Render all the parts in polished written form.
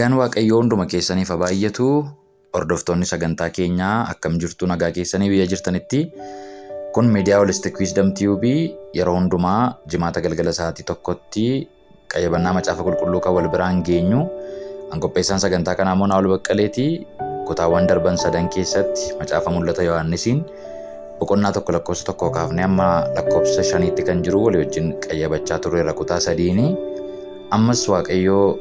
Nagaan Waaqayyoo hunduma keessaniif haa baay'atu. Hordoftoonni sagantaa keenyaa akkam jirtu nagaa keessanii biyya jirtanitti. Kun miidiyaa Holistic Wisdom TV yeroo hundumaa jimaata galgala sa'aatii tokkotti qayyabannaa macaafa qulqulluu kan wal biraan geenyu. Qopheessaan sagantaa kanaa immoo Naa'ol Baqqaleeti. Kutaawwan darban 3 keessatti macaafa mul'ata Yohaannisiin boqonnaa 1 lakkoofsa 1 kaafnee amma lakkoofsa 5tti kan jiru walii wajjin qayyabachaa turreerra kutaa 3. Ammas Waaqayyoo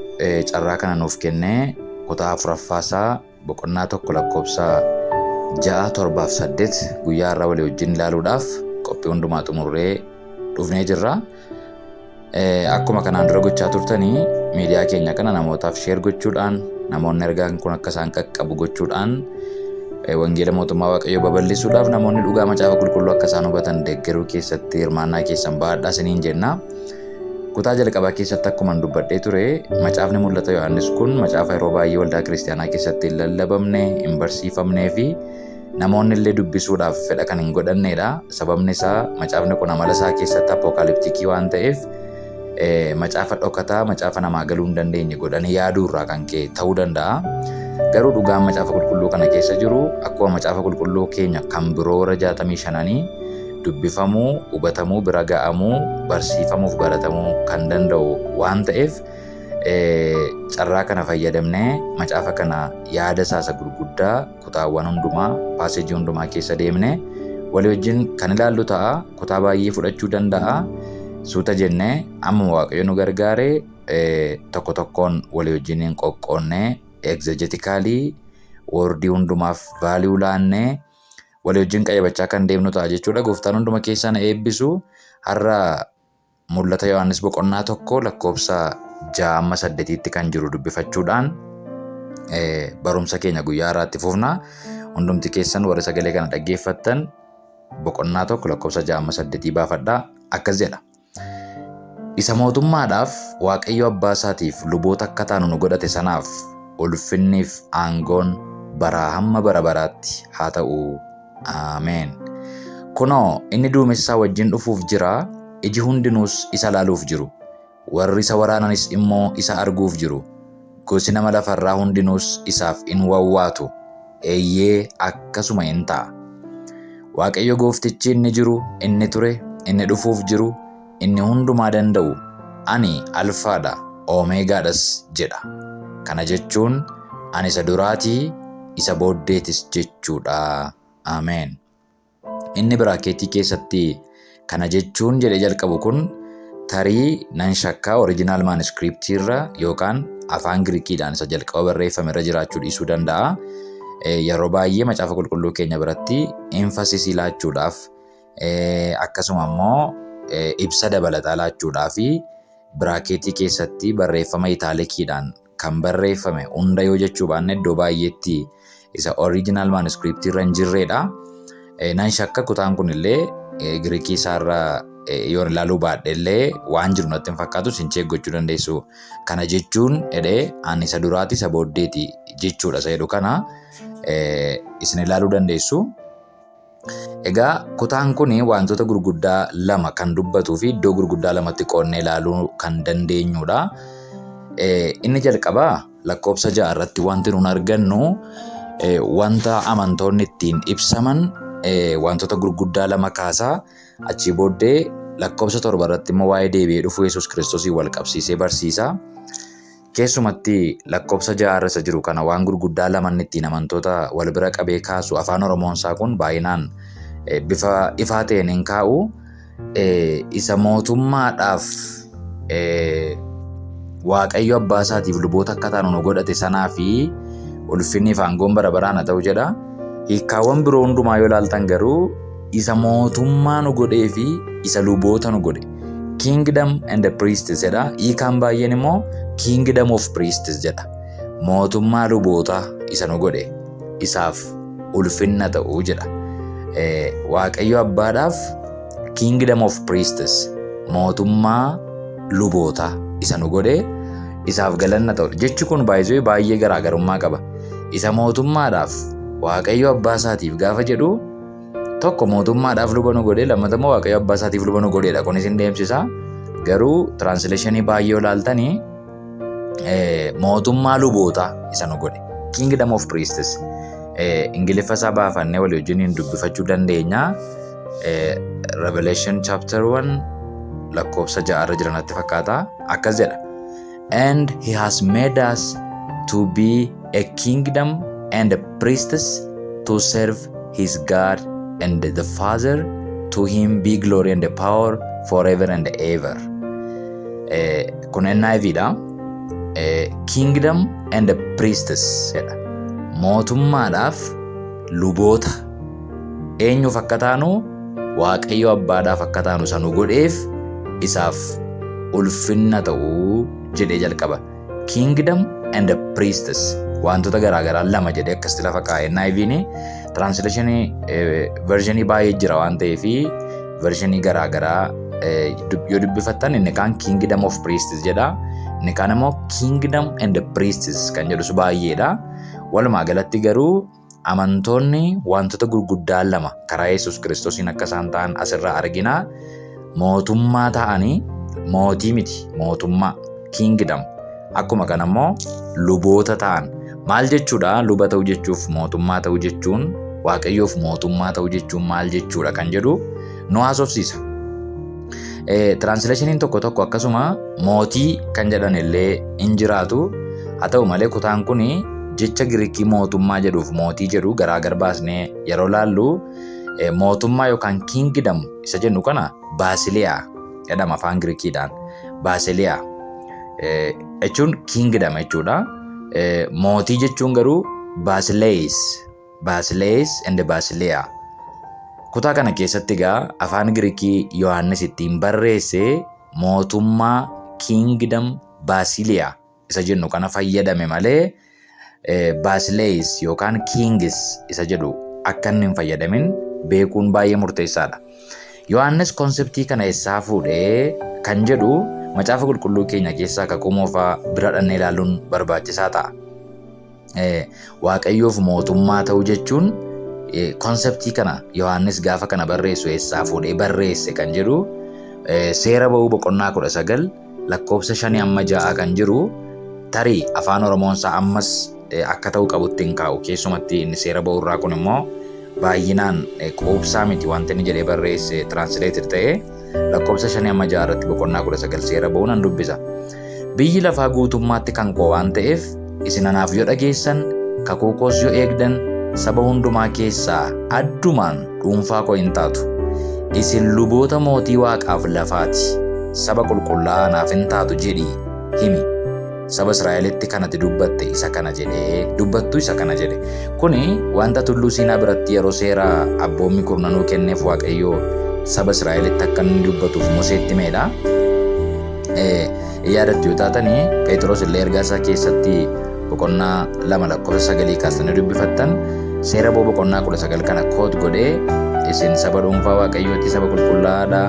carraa kana nuuf kennee kutaa 4ffaasaa boqonnaa 1 lakkoofsa 6, 7 fi 8 guyyaa irraa walii wajjin ilaaluudhaaf qophii hundumaa xumurree dhufnee jirra. Akkuma kanaan dura gochaa turtanii miidiyaa keenya kana namootaaf sheer gochuudhaan namoonni ergaan kun akka isaan qaqqabu gochuudhaan wangeela mootummaa Waaqayyoo babal'isuudhaaf namoonni dhugaa macaafa qulqulluu akka isaan hubatan deeggaruu keessatti hirmaannaa keessan baadhaa isiniin jenna. Kutaa jalqabaa keessatti akkuma dubbadhee ture macaafni mul'ata Yohaannis kun macaafa yeroo baay'ee waldaa kiristaanaa keessatti hin lallabamne, hin barsiifamnee fi namoonni illee dubbisuudhaaf fedha kan hin godhannedha. Sababni isaa macaafni kun amala isaa keessatti apookaliptikii waan ta'eef macaafa dhokataa, macaafa namaa galuu hin dandeenye godhanii yaaduurraa kan ka'e ta'uu danda'a. Garuu dhugaan macaafa qulqulluu kana keessa jiru akkuma macaafa qulqulluu keenya kan biroo warra 65 dubbifamuu, hubatamuu, bira ga'amuu, barsiifamuuf baratamuu kan danda'u waan ta'eef carraa kana fayyadamnee macaafa kana yaada isaa gurguddaa kutaawwan hundumaa, paaseejii hundumaa keessa deemnee walii wajjin kan ilaallu ta'a. Kutaa baay'ee fudhachuu danda'a. Suuta jennee amma Waaqayyo nu gargaaree tokko tokkoon walii wajjin hin qoqqoonnee exegetically wordii hundumaaf value laannee walii wajjin qayyabachaa kan deemnu ta'a jechuudha. Gooftaan hunduma keessaa na eebbisu. Har'a mul'ata Yohaannis boqonnaa 1 lakkoofsa 6-8tti kan jiru dubbifachuudhaan barumsa keenya guyyaa har'aatti fufna. Hundumti keessan warri sagalee kana dhaggeeffattan boqonnaa 1 lakkoofsa 6-8 baafadhaa. Akkas jedha. Isa mootummaadhaaf Waaqayyo abbaa isaatiif luboota akka taanu nu godhate sanaaf ulfinniif aangoon baraa hamma bara baraatti haa ta'u. Ameen. Kunoo inni duumessaa wajjin dhufuuf jira. Iji hundinuus isa ilaaluuf jiru. Warri isa waraananis immoo isa arguuf jiru. Gosi nama lafarraa hundinuus isaaf in wawwaatu. Eeyyee akkasuma in ta'a. Waaqayyo gooftichi inni jiru, inni ture, inni dhufuuf jiru, inni hundumaa danda'u, ani alfaadha, oomeegaadhas jedha. Kana jechuun ani isa duraatii, isa booddeetis jechuudha. Ameen. Inni biraakeetii keessatti kana jechuun jedhe jalqabu kun tarii nan shakkaa original manuscript irra yookaan afaan Giriikiidhaan isa jalqaba barreeffame irra jiraachuu dhiisuu danda'a. Yeroo baay'ee macaafa qulqulluu keenya biratti emphasis laachuudhaaf akkasuma immoo ibsa dabalataa laachuudhaaf biraakeetii keessatti barreeffama itaalikiidhaan kan barreeffame hunda yoo jechuu baanne iddoo baay'eetti isa original manuscript irra hin jirredha. Nan shakka kutaan kun illee Giriikii isaarra yoo ilaaluu baadhe illee waan jiru natti hin fakkaatu sin cheeggachuu dandeessu. Kana jechuun ani isa duraati isa booddeeti jechuudha isa jedhu kana isin ilaaluu dandeessu. Egaa kutaan kun wantoota gurguddaa 2 kan dubbatuu fi iddoo gurguddaa 2tti qoonnee ilaaluu kan dandeenyudha. Inni jalqabaa lakkoofsa 6 irratti wanti nuun argannu wanta amantoonni ittiin ibsaman wantoota gurguddaa 2 kaasaa. Achii booddee lakkoofsa 7 irratti immoo waa'ee deebi'ee dhufuu Yesuus Kiristoosii wal qabsiisee barsiisa. Keessumatti lakkoofsa 6 irra isa jiru kana waan gurguddaa 2 ittiin amantoota wal bira qabee kaasu afaan Oromoon isaa kun baay'inaan bifa ifaa ta'een hin kaa'u. Isa mootummaadhaaf Waaqayyo abbaa isaatiif luboota akka taanu nu godhate sanaa fi ulfinni fi aangoon bara baraan haa ta'u jedha. Hiikkaawwan biroo hundumaa yoo ilaaltan garuu isa mootummaa nu godhee fi isa luboota nu godhe. Kingdom and the priests jedha. Hiikaan baay'een immoo kingdom of priests jedha. Mootummaa luboota isa nu godhe isaaf ulfinna ta'u jedha. Waaqayyo abbaadhaaf kingdom of priests mootummaa luboota isa nu godhe isaaf galanna ta'u. Jechi kun baay'ee garaagarummaa qaba. Isa mootummaadhaaf Waaqayyo abbaa isaatiif gaafa jedhu tokko mootummaadhaaf luba nu godhe, lammataa immoo Waaqayyo abbaa isaatiif luba nu godheedha. Kunis hin deemsisa. Garuu translationii baay'ee olaaltanii mootummaa lubootaa isa nu godhe. Kingdom of priests. Ingiliffa isaa baafannee walii wajjiniin dubbifachuu dandeenya. Revelation chapter 1 lakkoofsa 6 irra jiranatti fakkaata. Akkas jedha. And he has made us to be a kingdom and a priests to serve his God and the Father. To him be glory and the power forever and ever. Kun NIV dha. Kingdom and the priests jedha. Mootummaadhaaf luboota. Eenyuuf akka taanu? Waaqayyo abbaadhaaf akka taanu isa nu godheef isaaf ulfinna ta'uu jedhee jalqaba. Kingdom and the priests. Wantoota garaagaraa lama jedhee akkasitti lafa kaa'e. NIV'n translationii versionii baay'ee jira waan ta'eef versionii garaagaraa yoo dubbifattan inni kaan Kingdom of Priests jedha. Inni kaan immoo Kingdom and the Priests kan jedhus baay'eedha. Walumaa galatti garuu amantoonni wantoota gurguddaa lama karaa Yesuus Kiristoosiin akka isaan ta'an asirraa argina. Mootummaa ta'anii mootii miti mootummaa Kingdom. Akkuma kana immoo luboota ta'an. Maal jechuudha? Luba ta'uu jechuuf mootummaa ta'uu jechuun Waaqayyoof mootummaa ta'uu jechuun maal jechuudha kan jedhu nu haasofsiisa. Translationiin tokko tokko akkasuma mootii kan jedhan illee hin jiraatu. Haa ta'u malee kutaan kun jecha Giriikii mootummaa jedhuuf mootii jedhu garaagar baasnee yeroo laallu mootummaa yookaan kingdom isa jennu kana baasiliyaa jedhama afaan Giriikiidhaan. Baasiliyaa jechuun kingdom jechuudha. Mootii jechuun garuu Basileis and Basileyaa. Kutaa kana keessatti egaa afaan Giriikii Yohaannis ittiin barreesse mootummaa Kingdom Basiliyaa isa jennu kana fayyadame malee Basileis yookaan Kingis isa jedhu akka inni hin fayyadamin beekuun baay'ee murteessaadha. Yohaannis konseptii kana eessaa fuudhee kan jedhu macaafa qulqulluu keenya keessaa kakuu moofaa bira dhannee ilaaluun barbaachisaa ta'a. Waaqayyoof mootummaa ta'uu jechuun konseptii kana Yohaannis gaafa kana barreessu eessaa fuudhee barreesse kan jedhu seera ba'uu boqonnaa 19 lakkoofsa 5 amma 6 kan jiru tarii afaan Oromoonsaa ammas akka ta'uu qabutti hin kaa'u. Keessumatti inni seera ba'uu irraa kun immoo baay'inaan qoobsaa miti wanti inni jedhee barreesse translated ta'ee lakkoofsa 5 amma 6 irratti boqonnaa 19 seera ba'uu nan dubbisa. Biyyi lafaa guutummaatti kan koo waan ta'eef isin anaaf yoo dhageessan kakuu koos yoo eegdan saba hundumaa keessaa addumaan dhuunfaa koo hin taatu. Isin luboota mootii waaqaaf lafaati. Saba qulqullaa'aa anaaf hin taatu jedhii himi. Saba Israa'elitti kanatti dubbatte isa kana jedhee dubbattu isa kana jedhe. Kuni wanta tulluu Siinaa biratti yeroo seera abboommii kurnanuu kenneef Waaqayyoo saba Israa'elitti akka inni dubbatuuf Museetti himeedha. Yaadattu yoo taatanii Phexros illee ergaa isaa keessatti boqonnaa 2 lakkoofsa 9 kaastanii dubbifattan seera ba'uu boqonnaa 19 kana koot godhee isin saba dhuunfaa Waaqayyooti saba qulqullaa'aadha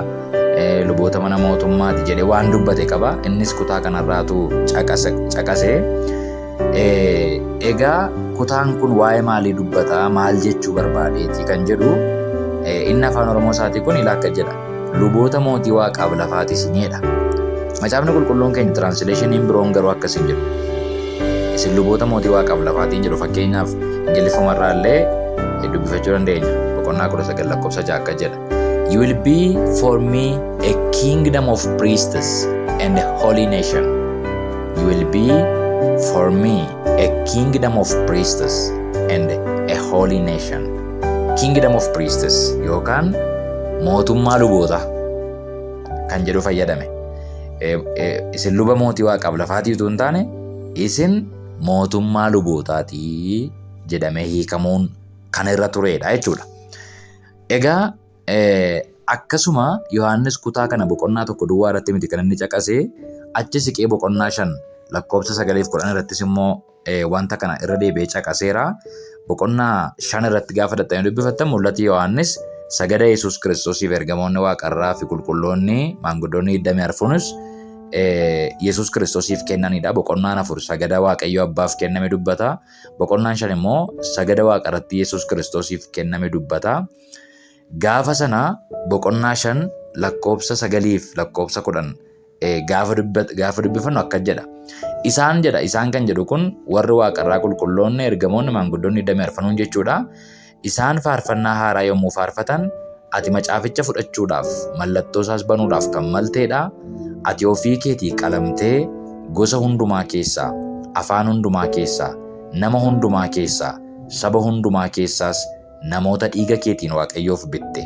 luboota mana mootummaati jedhee waan dubbate qaba. Innis kutaa kanarraatu caqase. Egaa kutaan kun waa'ee maalii dubbata? Maal jechuu barbaadeeti kan jedhu inni afaan Oromoo isaatii kun ilaa jedha. Luboota mootii waaqaaf lafaati isinidha. Macaafni qulqulluun keenya translationiin biroon garuu akkas hin jedhu. Isin luboota mootii waaqaaf lafaatiin jedhu fakkeenyaaf Ingiliffumarraa illee dubbifachuu dandeenya. Boqonnaa 19 lakkoofsa 6 akka jedha. You will be for me a kingdom of priests and a holy nation. You will be for me a kingdom of priests and a holy nation. Kingdom of priests yookaan mootummaa luboota kan jedhu fayyadame. Isin luba mootii waaqaaf lafaatii utuu hin taane isin mootummaa lubootaatii jedhamee hiikamuun kan irra turedha jechuudha. Egaa akkasuma Yohaannis kutaa kana boqonnaa 1 duwwaa irratti miti kan inni caqase achi siqee boqonnaa 5 lakkoofsa 9-10 irrattis immoo wanta kana irra deebi'ee caqaseera. Boqonnaa 5 irratti gaafa dadhabanii dubbifattan mul'ati Yohaannis sagada Yesuus Kiristoosiif ergamoonni waaqarraa fi qulqulloonni maanguddoonni 24 Yesuus Kiristoosiif kennanidha. Boqonnaan 4 sagada Waaqayyo Abbaaf kenname dubbata. Boqonnaan 5 immoo sagada waaqarratti Yesuus Kiristoosiif kenname dubbata. Gaafa sana boqonnaa 5 lakkoofsa 9 fi lakkoofsa 10 gaafa dubbifannu akka jedha. Isaan jedha. Isaan kan jedhu kun warri waaqarraa qulqulloonni, ergamoonni, maanguddoonni, damee arfanuun jechuudha. Isaan faarfannaa haaraa yommuu faarfatan ati macaaficha fudhachuudhaaf mallattoo isaas banuudhaaf kan malteedha. Ati ofii keetii qalamtee gosa hundumaa keessaa, afaan hundumaa keessaa, nama hundumaa keessaa, saba hundumaa keessaas namoota dhiiga keetiin Waaqayyoof bitte.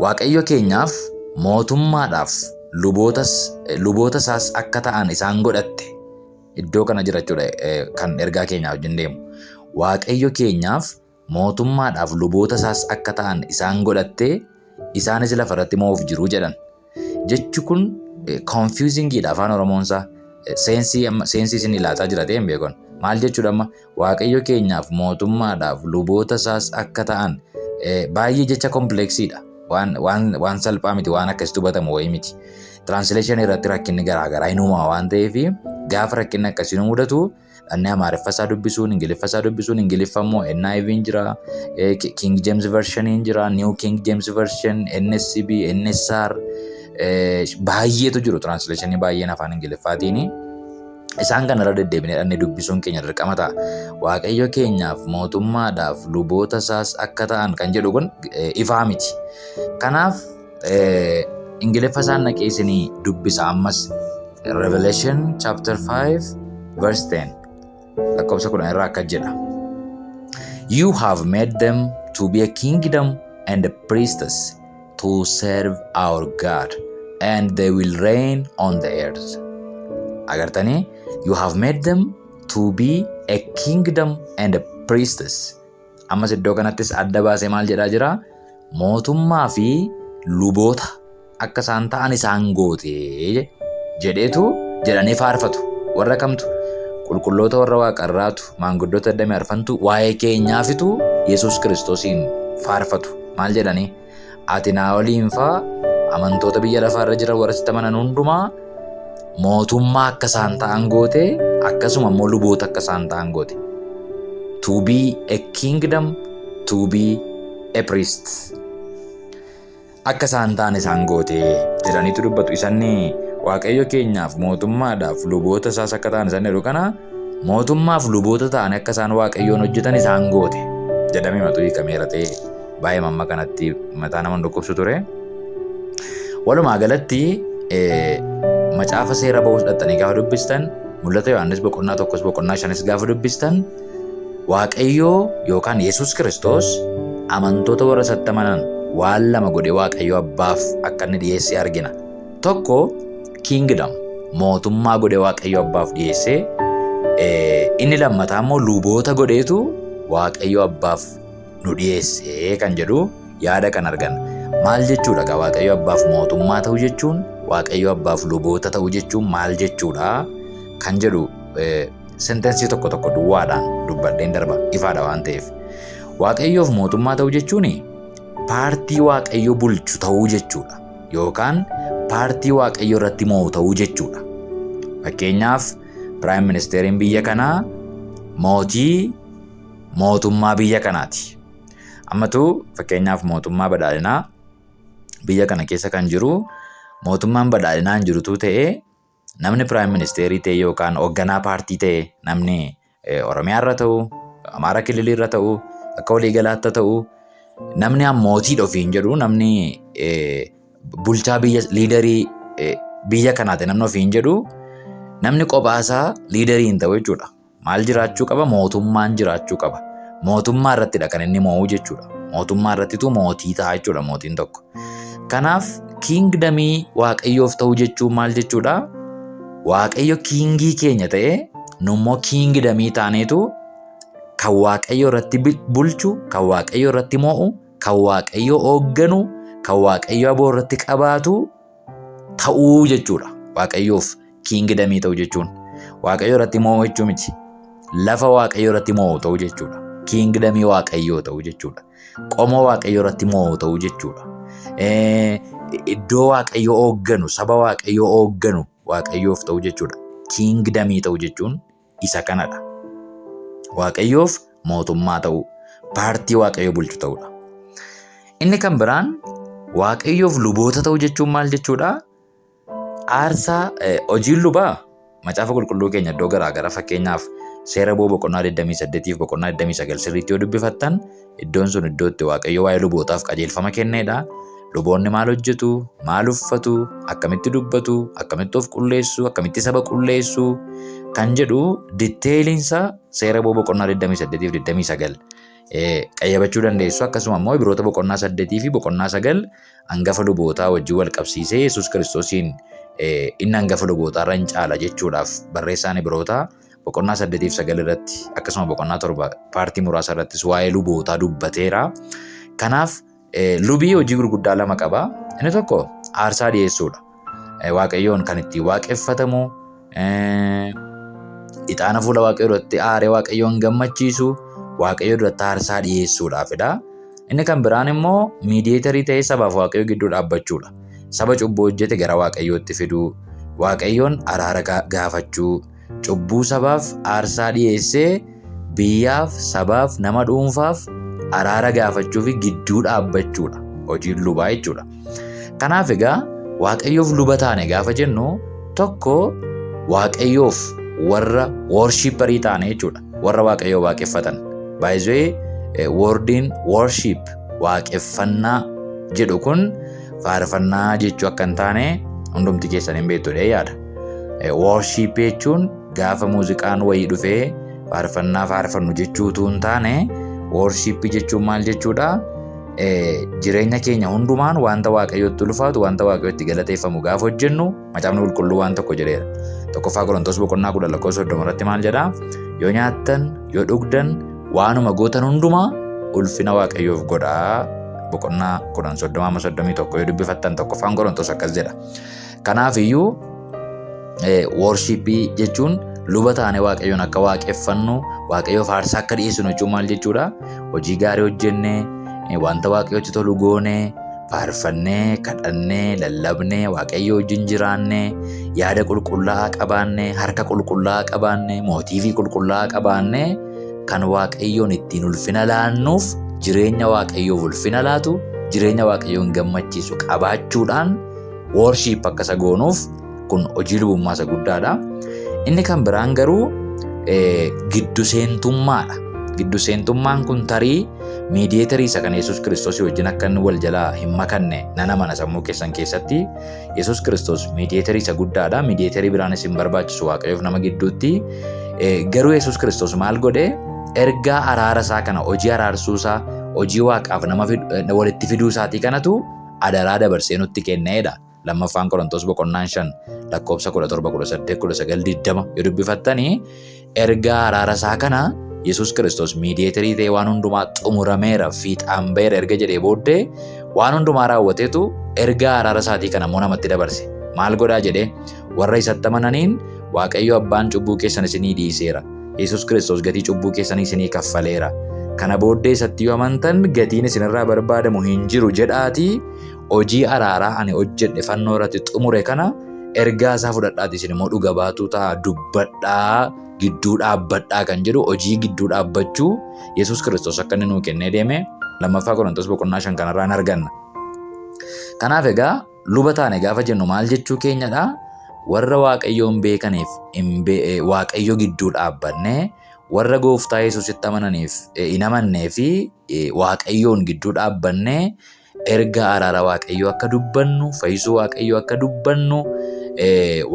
Waaqayyo keenyaaf mootummaadhaaf luboota isaas akka ta'an isaan godhatte. Iddoo kana jira jechuudha kan ergaa keenyaa wajjin deemu. Waaqayyo keenyaaf mootummaadhaaf luboota isaas akka ta'an isaan godhatte, isaanis lafarratti moo'uuf jiru jedhan. Jechi kun confusingidha afaan Oromoonsaa. Seensii isin ilaataa jira ta'e hin beekon. Maal jechuudha amma Waaqayyo keenyaaf mootummaadhaaf luboota isaas akka ta'an baay'ee jecha kompleksiidha. Waan salphaa miti, waan akkasitti hubatamu wayii miti. Translation irratti rakkinni garaagaraa hin uumamu waan ta'eef gaafa rakkinni akkasii nu mudatu dhannee Amaariffa isaa dubbisuun, Ingiliffa isaa dubbisuun, Ingiliffa immoo NIV jira, King James Version jira, New King James Version, NSB, NSR baay'eetu jiru. Translation baay'een afaan Ingiliffaatiin. Isaan kanarra deddeebinee dhannee dubbisuun keenya dirqama ta'a. Waaqayyo keenyaaf mootummaadhaaf luboota isaas akka ta'an kan jedhu kun ifaa miti. Kanaaf Ingiliffa isaan naqee isinii dubbisa ammas. Revelation chapter 5 verse 10 lakkoofsa 10 irraa akka jedha. You have made them to be a kingdom and a priestess to serve our God, and they will reign on the earth. Agartanii? You have made them to be a kingdom and a priestess. Ammas iddoo kanattis adda baasee maal jedhaa jira? Mootummaa fi luboota akka isaan ta'an isaan goote jedhanii faarfatu. Warra kamtu? Qulqulloota warra waaqarraatu, maanguddoota damee arfantu waa'ee keenyaafitu Yesuus Kiristoosiin faarfatu. Maal jedhanii? Ati naa waliin faa amantoota biyya lafaarra jiran warra sitti amanan hundumaa mootummaa akka isaan ta'an goote, akkasuma immoo luboota akka isaan ta'an goote. To be a kingdom, to be a priest. Akka isaan ta'an isaan goote jedhaniitu dubbatu. Isanni Waaqayyo keenyaaf mootummaadhaaf luboota isaas akka ta'an isaan jedhu kana mootummaaf luboota ta'an akka isaan Waaqayyoon hojjetan isaan goote jedhamee matu hiikameera ta'e baay'ee mamma kanatti mataa nama dhukkubsu ture. Walumaa galatti macaafa seera ba'uu fudhattanii gaafa dubbistan, mul'ata Yohaannis boqonnaa 1 boqonnaa 5 gaafa dubbistan, Waaqayyoo yookaan Yesuus Kiristoos amantoota warra isatti amanan waan lama godhee Waaqayyo abbaaf akka inni dhiyeessee argina. Tokko kingdom, mootummaa godhee Waaqayyo abbaaf dhiyeessee, inni lammataa immoo luboota godheetu Waaqayyo abbaaf nu dhiyeessee kan jedhu yaada kan argan. Maal jechuudha gaa Waaqayyo abbaaf mootummaa ta'uu jechuun, Waaqayyo abbaaf luboota ta'uu jechuun maal jechuudha kan jedhu sentensii tokko tokko duwwaadhaan dubbadheen darba ifaadha waan ta'eef. Waaqayyoof mootummaa ta'uu jechuun paartii Waaqayyo bulchu ta'uu jechuudha yookaan paartii Waaqayyo irratti moo'u ta'uu jechuudha. Fakkeenyaaf Prime Ministeriin biyya kanaa mootummaa biyya kanaati. Ammatu fakkeenyaaf mootummaa badhaadhinaa biyya kana keessa kan jiru, mootummaan badhaadhinaan jirutu ta'ee namni Prime Ministerii ta'e yookaan hoogganaa paartii ta'e namni Oromiyaa irra ta'u, Amaara Kililii irra ta'u, akka waliigalaatti ta'u, namni mootii ofiin jedhu, namni bulchaa biyya liidarii biyya kanaati namni ofiin jedhu, namni qophaa liidarii hin ta'u jechuudha. Maal jiraachuu qaba? Mootummaan jiraachuu qaba. Mootummaa irrattidha kan inni moo'u jechuudha. Mootummaa irrattitu mootii ta'a jechuudha mootiin tokko. Kanaaf kiingdamii Waaqayyoof ta'uu jechuun maal jechuudha? Waaqayyo kiingii keenya ta'ee nummoo kiingdamii taaneetu kan Waaqayyo irratti bulchu, kan Waaqayyo irratti moo'u, kan Waaqayyo hoogganu, kan Waaqayyo aboo irratti qabaatu ta'uu jechuudha. Waaqayyoof kiingdamii ta'uu jechuun Waaqayyo irratti moo'u jechuu miti. Lafa Waaqayyo irratti moo'u ta'uu jechuudha. Kiingdamii Waaqayyoo ta'uu jechuudha. Qomoo Waaqayyo irratti moo'u ta'uu jechuudha. Iddoo Waaqayyo hoogganu, saba Waaqayyo hoogganu Waaqayyoof ta'uu jechuudha. Kiingdamii ta'uu jechuun isa kanadha. Waaqayyoof mootummaa ta'uu, paartii Waaqayyo bulchu ta'uudha. Inni kan biraan Waaqayyoof luboota ta'uu jechuun maal jechuudha? Aarsaa hojiin lubaa macaafa qulqulluu keenya iddoo garaagaraa fakkeenyaaf seera boqonnaa 28 fi boqonnaa 29 sirriitti yoo dubbifattan iddoon sun iddoo itti Waaqayyo waa'ee lubootaaf qajeelfama kenneedha. Luboonni maal hojjetu, maal uffatu, akkamitti dubbatu, akkamitti of qulleessu, akkamitti saba qulleessu kan jedhu diteelinsa seera boqonnaa 28 fi 29 qayyabachuu dandeessu. Akkasuma immoo Ibroota boqonnaa 8 fi boqonnaa 9 hangafa lubootaa wajjin wal qabsiisee Yesuus Kiristoosiin inni hangafa lubootaa irra hin caala jechuudhaaf barreessaan Ibroota boqonnaa 8 fi 9 irratti akkasuma boqonnaa 7 paartii muraasa irrattis waa'ee lubootaa dubbateera. Kanaaf lubii hojii gurguddaa lama qaba. Inni tokko aarsaa dhiyeessuudha. Waaqayyoon kan ittiin waaqeffatamu, ixaana fuula Waaqayyoo duratti aaree Waaqayyoon gammachiisu, Waaqayyoo duratti aarsaa dhiyeessuudhaafidha. Inni kan biraan immoo miidiyeetarii ta'ee sabaaf Waaqayyoo gidduu dhaabbachuudha. Saba cubbuu hojjete gara Waaqayyootti fiduu, Waaqayyoon araara gaafachuu, cubbuu sabaaf aarsaa dhiyeessee biyyaaf, sabaaf, nama dhuunfaaf araara gaafachuu fi gidduu dhaabbachuudha. Hojiin lubaa jechuudha. Kanaaf egaa Waaqayyoof luba taane gaafa jennu tokko Waaqayyoof warra worshiipparii taane jechuudha. Warra Waaqayyoo waaqeffatan. By the way, wordiin worship waaqeffannaa jedhu kun faarfannaa jechuu akka hin taane hundumti keessan hin beektudha yaada. Worship jechuun gaafa muuziqaan wayii dhufee faarfannaa faarfannu jechuutu hin taane worship jechuun maal jechuudha? Jireenya keenya hundumaan wanta Waaqayyootti ulfaatu, wanta Waaqayyootti galateeffamu gaafa hojjennu, macaafni qulqulluu waan tokko jedheera. Tokkoffaa Qorontos boqonnaa 10 irratti maal jedhaa? Yoo nyaattan, yoo dhugdan, waanuma gootan hundumaa ulfina Waaqayyoof godhaa. Boqonnaa 10:31 yoo dubbifattan tokkoffaan Qorontos akkas jedha. Kanaaf iyyuu worship jechuun luba taane Waaqayyoon akka waaqeffannu, Waaqayyoof aarsaa akka dhiyeessinu jechuun maal jechuudha? Hojii gaarii hojjennee, wanta Waaqayyootti tolu goonee, faarfannee, kadhannee, lallabnee, Waaqayyoo wajjin jiraannee, yaada qulqullaa'aa qabaannee, harka qulqullaa'aa qabaannee, mootiivii qulqullaa'aa qabaannee kan Waaqayyoon ittiin ulfina laannuuf, jireenya Waaqayyoof ulfina laatu, jireenya Waaqayyoon gammachiisu qabaachuudhaan worship akka isa goonuuf kun hojii lubummaa isa guddaadha. Inni kan biraan garuu giddu seentummaadha. Giddu seentummaan kun tarii miidiyeetarii isa kan Yesuus Kiristoos wajjin akka inni wal jalaa hin makanne nan amana sammuu keessan keessatti. Yesuus Kiristoos miidiyeetarii isa guddaadha. Miidiyeetarii biraanis hin barbaachisu Waaqayyoof nama gidduutti. Garuu Yesuus Kiristoos maal godhe? Ergaa araara isaa kana, hojii araarsuu isaa, hojii Waaqaaf nama walitti fiduu isaatii kanatu adaraa dabarsee nutti kenneedha. Lammaffaan Qorontos boqonnaa 5 lakkoofsa 17, 18, 19, 20 yoo dubbifattanii ergaa araara isaa kana Yesuus Kiristoos miidiyeetarii ta'ee waan hundumaa xumurameera, fiixaan ba'eera erga jedhee booddee waan hundumaa raawwateetu ergaa araara isaatii kana immoo namatti dabarse. Maal godhaa jedhee? Warra isatti amananiin Waaqayyo Abbaan cubbuu keessan isinii dhiiseera. Yesuus Kiristoos gatii cubbuu keessanii isinii kaffaleera. Kana booddee isatti yoo amantan gatiin isinirraa barbaadamu hin jiru jedhaatii hojii araaraa ani hojjedhe fannoo irratti xumure kana ergaa isaa fudhadhaati isin immoo dhuga baatuu ta'a, dubbadhaa, gidduu dhaabbadhaa kan jedhu hojii gidduu dhaabbachuu Yesuus Kiristoos akka inni nuu kennee deeme lammaffaa Qorontos boqonnaa 5 kanarraan arganna. Kanaaf egaa luba taane gaafa jennu maal jechuu keenyadha? Warra Waaqayyoon beekaniif Waaqayyo gidduu dhaabbannee, warra Gooftaa Yesuusitti amananiif hin amannee fi Waaqayyoon gidduu dhaabbannee ergaa araara Waaqayyoo akka dubbannu, fayyisuu Waaqayyoo akka dubbannu,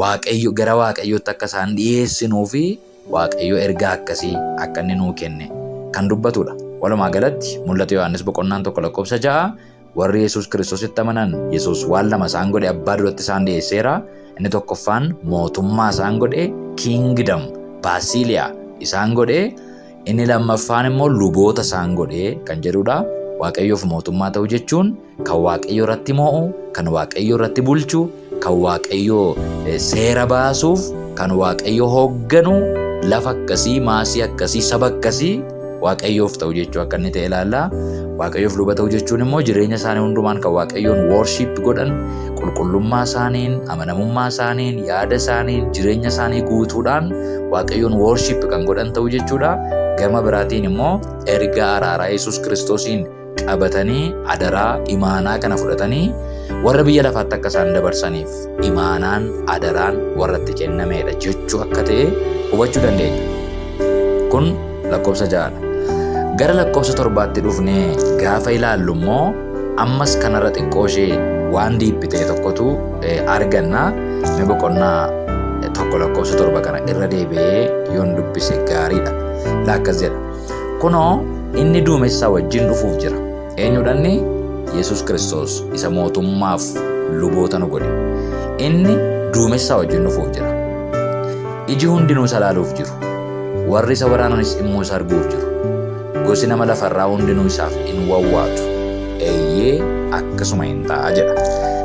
Waaqayyo gara Waaqayyootti akka isaan dhiyeessinuu fi Waaqayyo ergaa akkasii akka inni nuu kenne kan dubbatudha. Walumaa galatti mul'ata Yohaannis boqonnaan 1 lakkoofsa 6 warri Yesuus Kiristoositti amanan Yesuus waan lama isaan godhe Abbaa duratti isaan dhiyeesseera. Inni tokkoffaan mootummaa isaan godhe kingdom baasiliyaa isaan godhe, inni lammaffaan immoo luboota isaan godhe kan jedhudha. Waaqayyoof mootummaa ta'u jechuun kan Waaqayyo irratti moo'u, kan Waaqayyo irratti bulchu, kan Waaqayyo seera baasuuf, kan Waaqayyo hoogganu, lafa akkasii, maasii akkasii, saba akkasii Waaqayyoof ta'u jechuu akka inni ta'e ilaalla. Waaqayyoof luba ta'u jechuun immoo jireenya isaanii hundumaan kan Waaqayyoon worship godhan, qulqullummaa isaaniin, amanamummaa isaaniin, yaada isaaniin, jireenya isaanii guutuudhaan Waaqayyoon worship kan godhan ta'u jechuudha. Gama biraatiin immoo ergaa araaraa Yesuus Kiristoosiin qabatanii adaraa imaanaa kana fudhatanii warra biyya lafaatti akka isaan dabarsaniif imaanaan adaraan warratti kennameedha jechuu akka ta'e hubachuu dandeenya. Kun lakkoofsa 6. Gara lakkoofsa 7tti dhufnee gaafa ilaallu immoo ammas kanarra xiqqoo ishee waan dhiibbite tokkotu arganna. Mee boqonnaa 1 lakkoofsa 7 kana irra deebi'ee yoon dubbise gaariidha. Akkas jedha. Kunoo inni duumessaa wajjin dhufuuf jira. Eenyudhanni? Yesus Kiristoos isa mootummaaf luboota nu godhe. Inni duumessaa wajjin dhufuuf jira. Iji hundinuu isa ilaaluuf jiru. Warri isa waraananis immoo isa arguuf jiru. Gosi nama lafarraa hundinuu isaaf in wawwaatu. Eeyyee akkasuma hin ta'a jedha.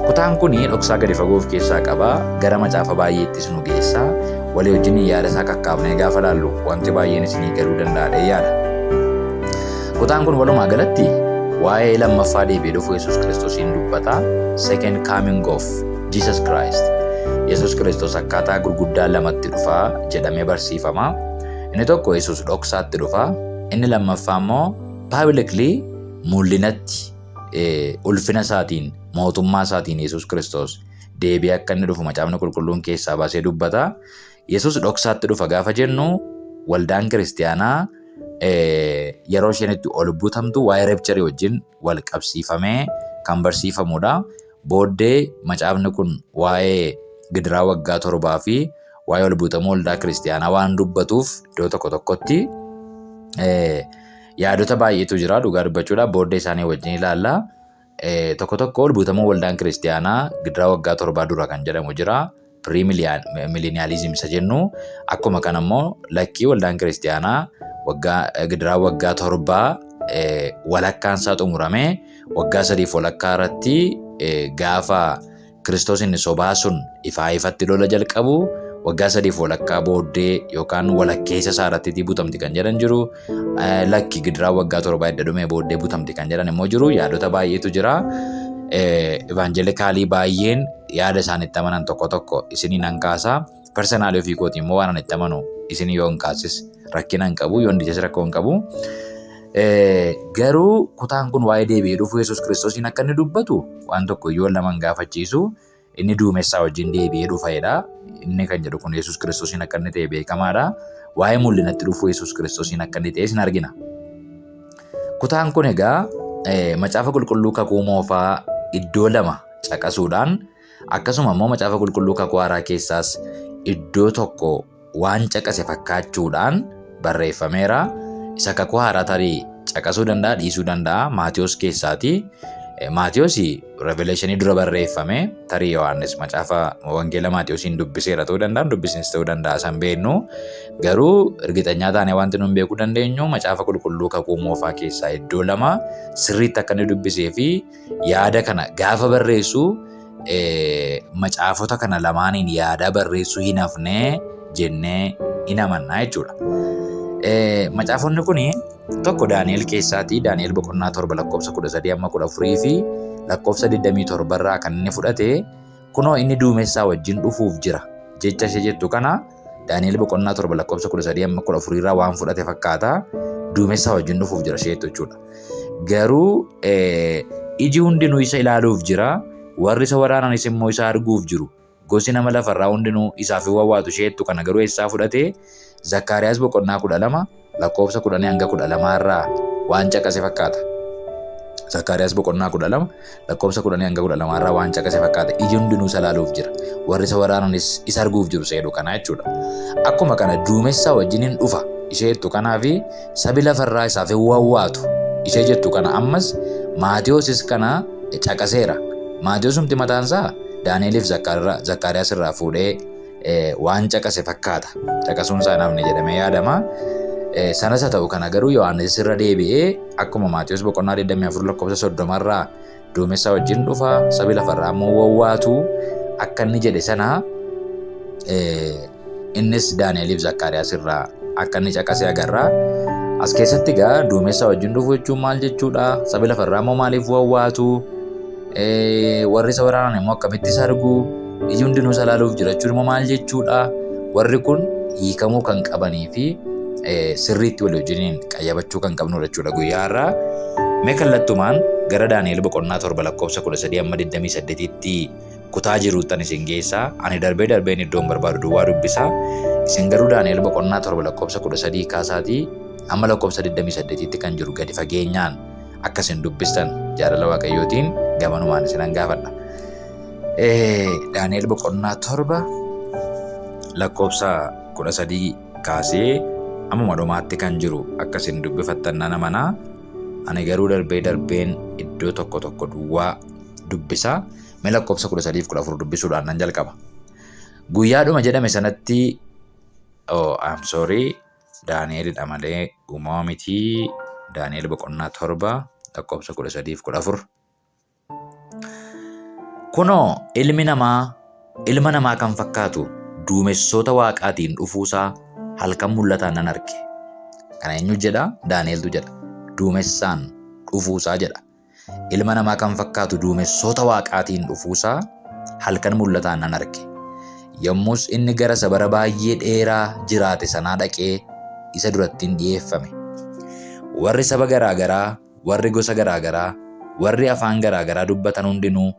Kutaan kun dhoksaa gadi fagoo of keessaa qaba. Gara macaafa baay'eettis nu geessa. Walii wajjin yaada isaa kakkaafnee gaafa laallu wanti baay'een isinii galuu danda'a yaada. Kutaan kun walumaa galatti waa'ee lammaffaa deebi'ee dhufu Yesus Kiristoosiin dubbata. Second coming of Jesus Christ. Yesus Kiristoos akkaataa gurguddaa lamatti dhufa jedhamee barsiifama. Inni tokko Yesus dhoksaatti dhufa. Inni lammaffaa immoo publicly mul'inatti ulfina isaatiin mootummaa isaatiin Yesus Kiristoos deebi'ee akka inni dhufu macaafni qulqulluun keessaa baasee dubbata. Yesus dhoksaatti dhufa gaafa jennu waldaan kiristiyaanaa yeroo isheen itti ol butamtu waa'ee rapcharii wajjin wal qabsiifamee kan barsiifamudha. Booddee macaafni kun waa'ee gidiraa waggaa 7 fi waa'ee ol butamuu waldaa kiristiyaanaa waan dubbatuuf iddoo tokko tokkotti yaadota baay'eetu jira dhugaa dubbachuudhaaf booddee isaanii wajjin ilaalla. Tokko tokko ol butamuu waldaan kiristiyaanaa gidiraa waggaa 7 dura kan jedhamu jira. Pre-millennialism isa jennu akkuma kana immoo lakkii waldaan kiristiyaanaa gidiraa waggaa 7 walakkaan isaa xumuramee waggaa 3 walakkaa irratti gaafa Kiristoos inni sobaa sun ifatti lola jalqabu waggaa 3 walakkaa booddee yookaan walakkeessa isaa irratti butamti kan jedhan jiru. Lakki gidiraa waggaa 7 edda dhumee booddee butamti kan jedhan immoo jiru. Yaadota baay'eetu jira. Evangelikaalii baay'een yaada isaanitti amanan tokko tokko isinii nan kaasa. Personaalii ofii kootii immoo waan itti amanu isinii yoo hin kaasis rakkina hin qabu, yoo hin dijes rakkoo hin qabu. Garuu kutaan kun waa'ee deebi'ee dhufu Yesus Kiristoosiin akka inni dubbatu waan tokko yoo lama gaafachiisu inni duumessaa wajjin deebi'ee dhufeedha. Inni kan jedhu kun Yesus Kiristoosiin akka inni ta'e beekamaadha. Waa'ee mul'inatti dhufu Yesus Kiristoosiin akka inni ta'e isin argina. Kutaan kun egaa macaafa qulqulluu kakuu moofaa iddoo 2 caqasuudhaan akkasuma immoo macaafa qulqulluu kakuu haaraa keessaas iddoo tokko waan caqase fakkaachuudhaan barreeffameera. Isa kakuu haaraa tarii caqasuu danda'a dhiisuu danda'a. Maatiyos keessaati. Maatiyos Revelation dura barreeffame tarii Yohaannis macaafa wangeela Maatiyosiin dubbiseera ta'uu danda'a dubbisinis ta'uu danda'a san beeknu. Garuu ergixanyaa taanee wanti nuun beekuu dandeenyu macaafa qulqulluu kakuu moofaa keessaa iddoo 2 sirriitti akka inni dubbisee fi yaada kana gaafa barreessu macaafota kana lamaaniin yaada barreessuu hin hafne jennee hin amannaa jechuudha. Macaafonni kun tokko Daani'el keessaati. Daani'el boqonnaa 7 lakkoofsa 13 amma 14 fi lakkoofsa 27 irraa kan inni fudhate kunoo inni duumessaa wajjin dhufuuf jira jecha ishee jettu kana Daani'el boqonnaa 7 lakkoofsa 13 amma 14 irraa waan fudhate fakkaata. Duumessaa wajjin dhufuuf jira ishee jettu jechuudha. Garuu iji hundinuu isa ilaaluuf jira. Warri isa waraananis immoo isa arguuf jiru. Gosi nama lafarraa hundinuu isaaf wawwaatu ishee jettu kana garuu eessaa fudhate? Zakkaariyaas boqonnaa 12 lakkoofsa 10 hanga 12 irraa waan caqase fakkaata. Zakkaariyaas boqonnaa 12 lakkoofsa 10 hanga 12 irraa waan caqase fakkaata. Iji hundinuu isa ilaaluuf jira. Warri isa waraananis isa arguuf jiru seedu kana jechuudha. Akkuma kana duumessaa wajjiniin dhufa ishee jettu kanaa fi sabi lafarraa isaaf wawwaatu ishee jettu kana ammas Maatiyoosis kana caqaseera. Maatiyoosumti mataansaa Daani'eliif Zakkaariyaas irraa fuudhee waan caqase fakkaata. Caqasuun isaa namni jedhamee yaadama. Sanas haa ta'u kana garuu Yohaannis irra deebi'ee akkuma Maatiyos boqonnaa 24 lakkoofsa 30 irraa duumessaa wajjin dhufa sabi lafarraa immoo wawwaatu akka inni jedhe sana innis Daani'eliif Zakkaariyaas irraa akka inni caqase agarra. As keessatti egaa duumessaa wajjin dhufu jechuun maal jechuudha? Sabi lafarraa immoo maaliif wawwaatu? Warri isa waraanan immoo akkamitti isa argu? Iji hundinuu isa ilaaluuf jira jechuun immoo maal jechuudha? Warri kun hiikamuu kan qabanii fi sirriitti walii wajjiniin qayyabachuu kan qabnu jechuudha guyyaa irraa. Mee kallattumaan gara Daani'el boqonnaa 7 lakkoofsa 13 amma 28tti kutaa jiruuttan isin geessaa. Ani darbeen iddoon barbaadu duwwaa dubbisaa. Isin garuu Daani'el boqonnaa 7 lakkoofsa 13 kaasaatii amma lakkoofsa 28tti kan jiru gadi fageenyaan akkasin dubbistan jaalala Waaqayyootiin gamanumaan isinan gaafadha. Daani'el boqonnaa 7 lakkoofsa 13 kaasee amma dhumaatti kan jiru akkasin dubbifattan nana manaa. Ani garuu darbeen iddoo tokko duwwaa dubbisaa. Mee lakkoofsa 13-14 dubbisuudhaan nan jalqaba. Guyyaadhuma jedhame sanatti Daani'elidha malee uumama miti. Daani'el boqonnaa 7 lakkoofsa 13-14. Kunoo ilma namaa kan fakkaatu duumessoota Waaqaatiin dhufuusaa halkan mul'ataan nan arge. Kana eenyu jedha? Daani'eltu jedha. Duumessaan dhufuusaa jedha. Ilma namaa kan fakkaatu duumessoota Waaqaatiin dhufuusaa halkan mul'ataan nan arge. Yommus inni gara sabara baay'ee dheeraa jiraate sanaa dhaqee isa duratti hin dhiyeeffame. Warri saba garaagaraa, warri gosa garaagaraa, warri afaan garaagaraa dubbatan hundinuu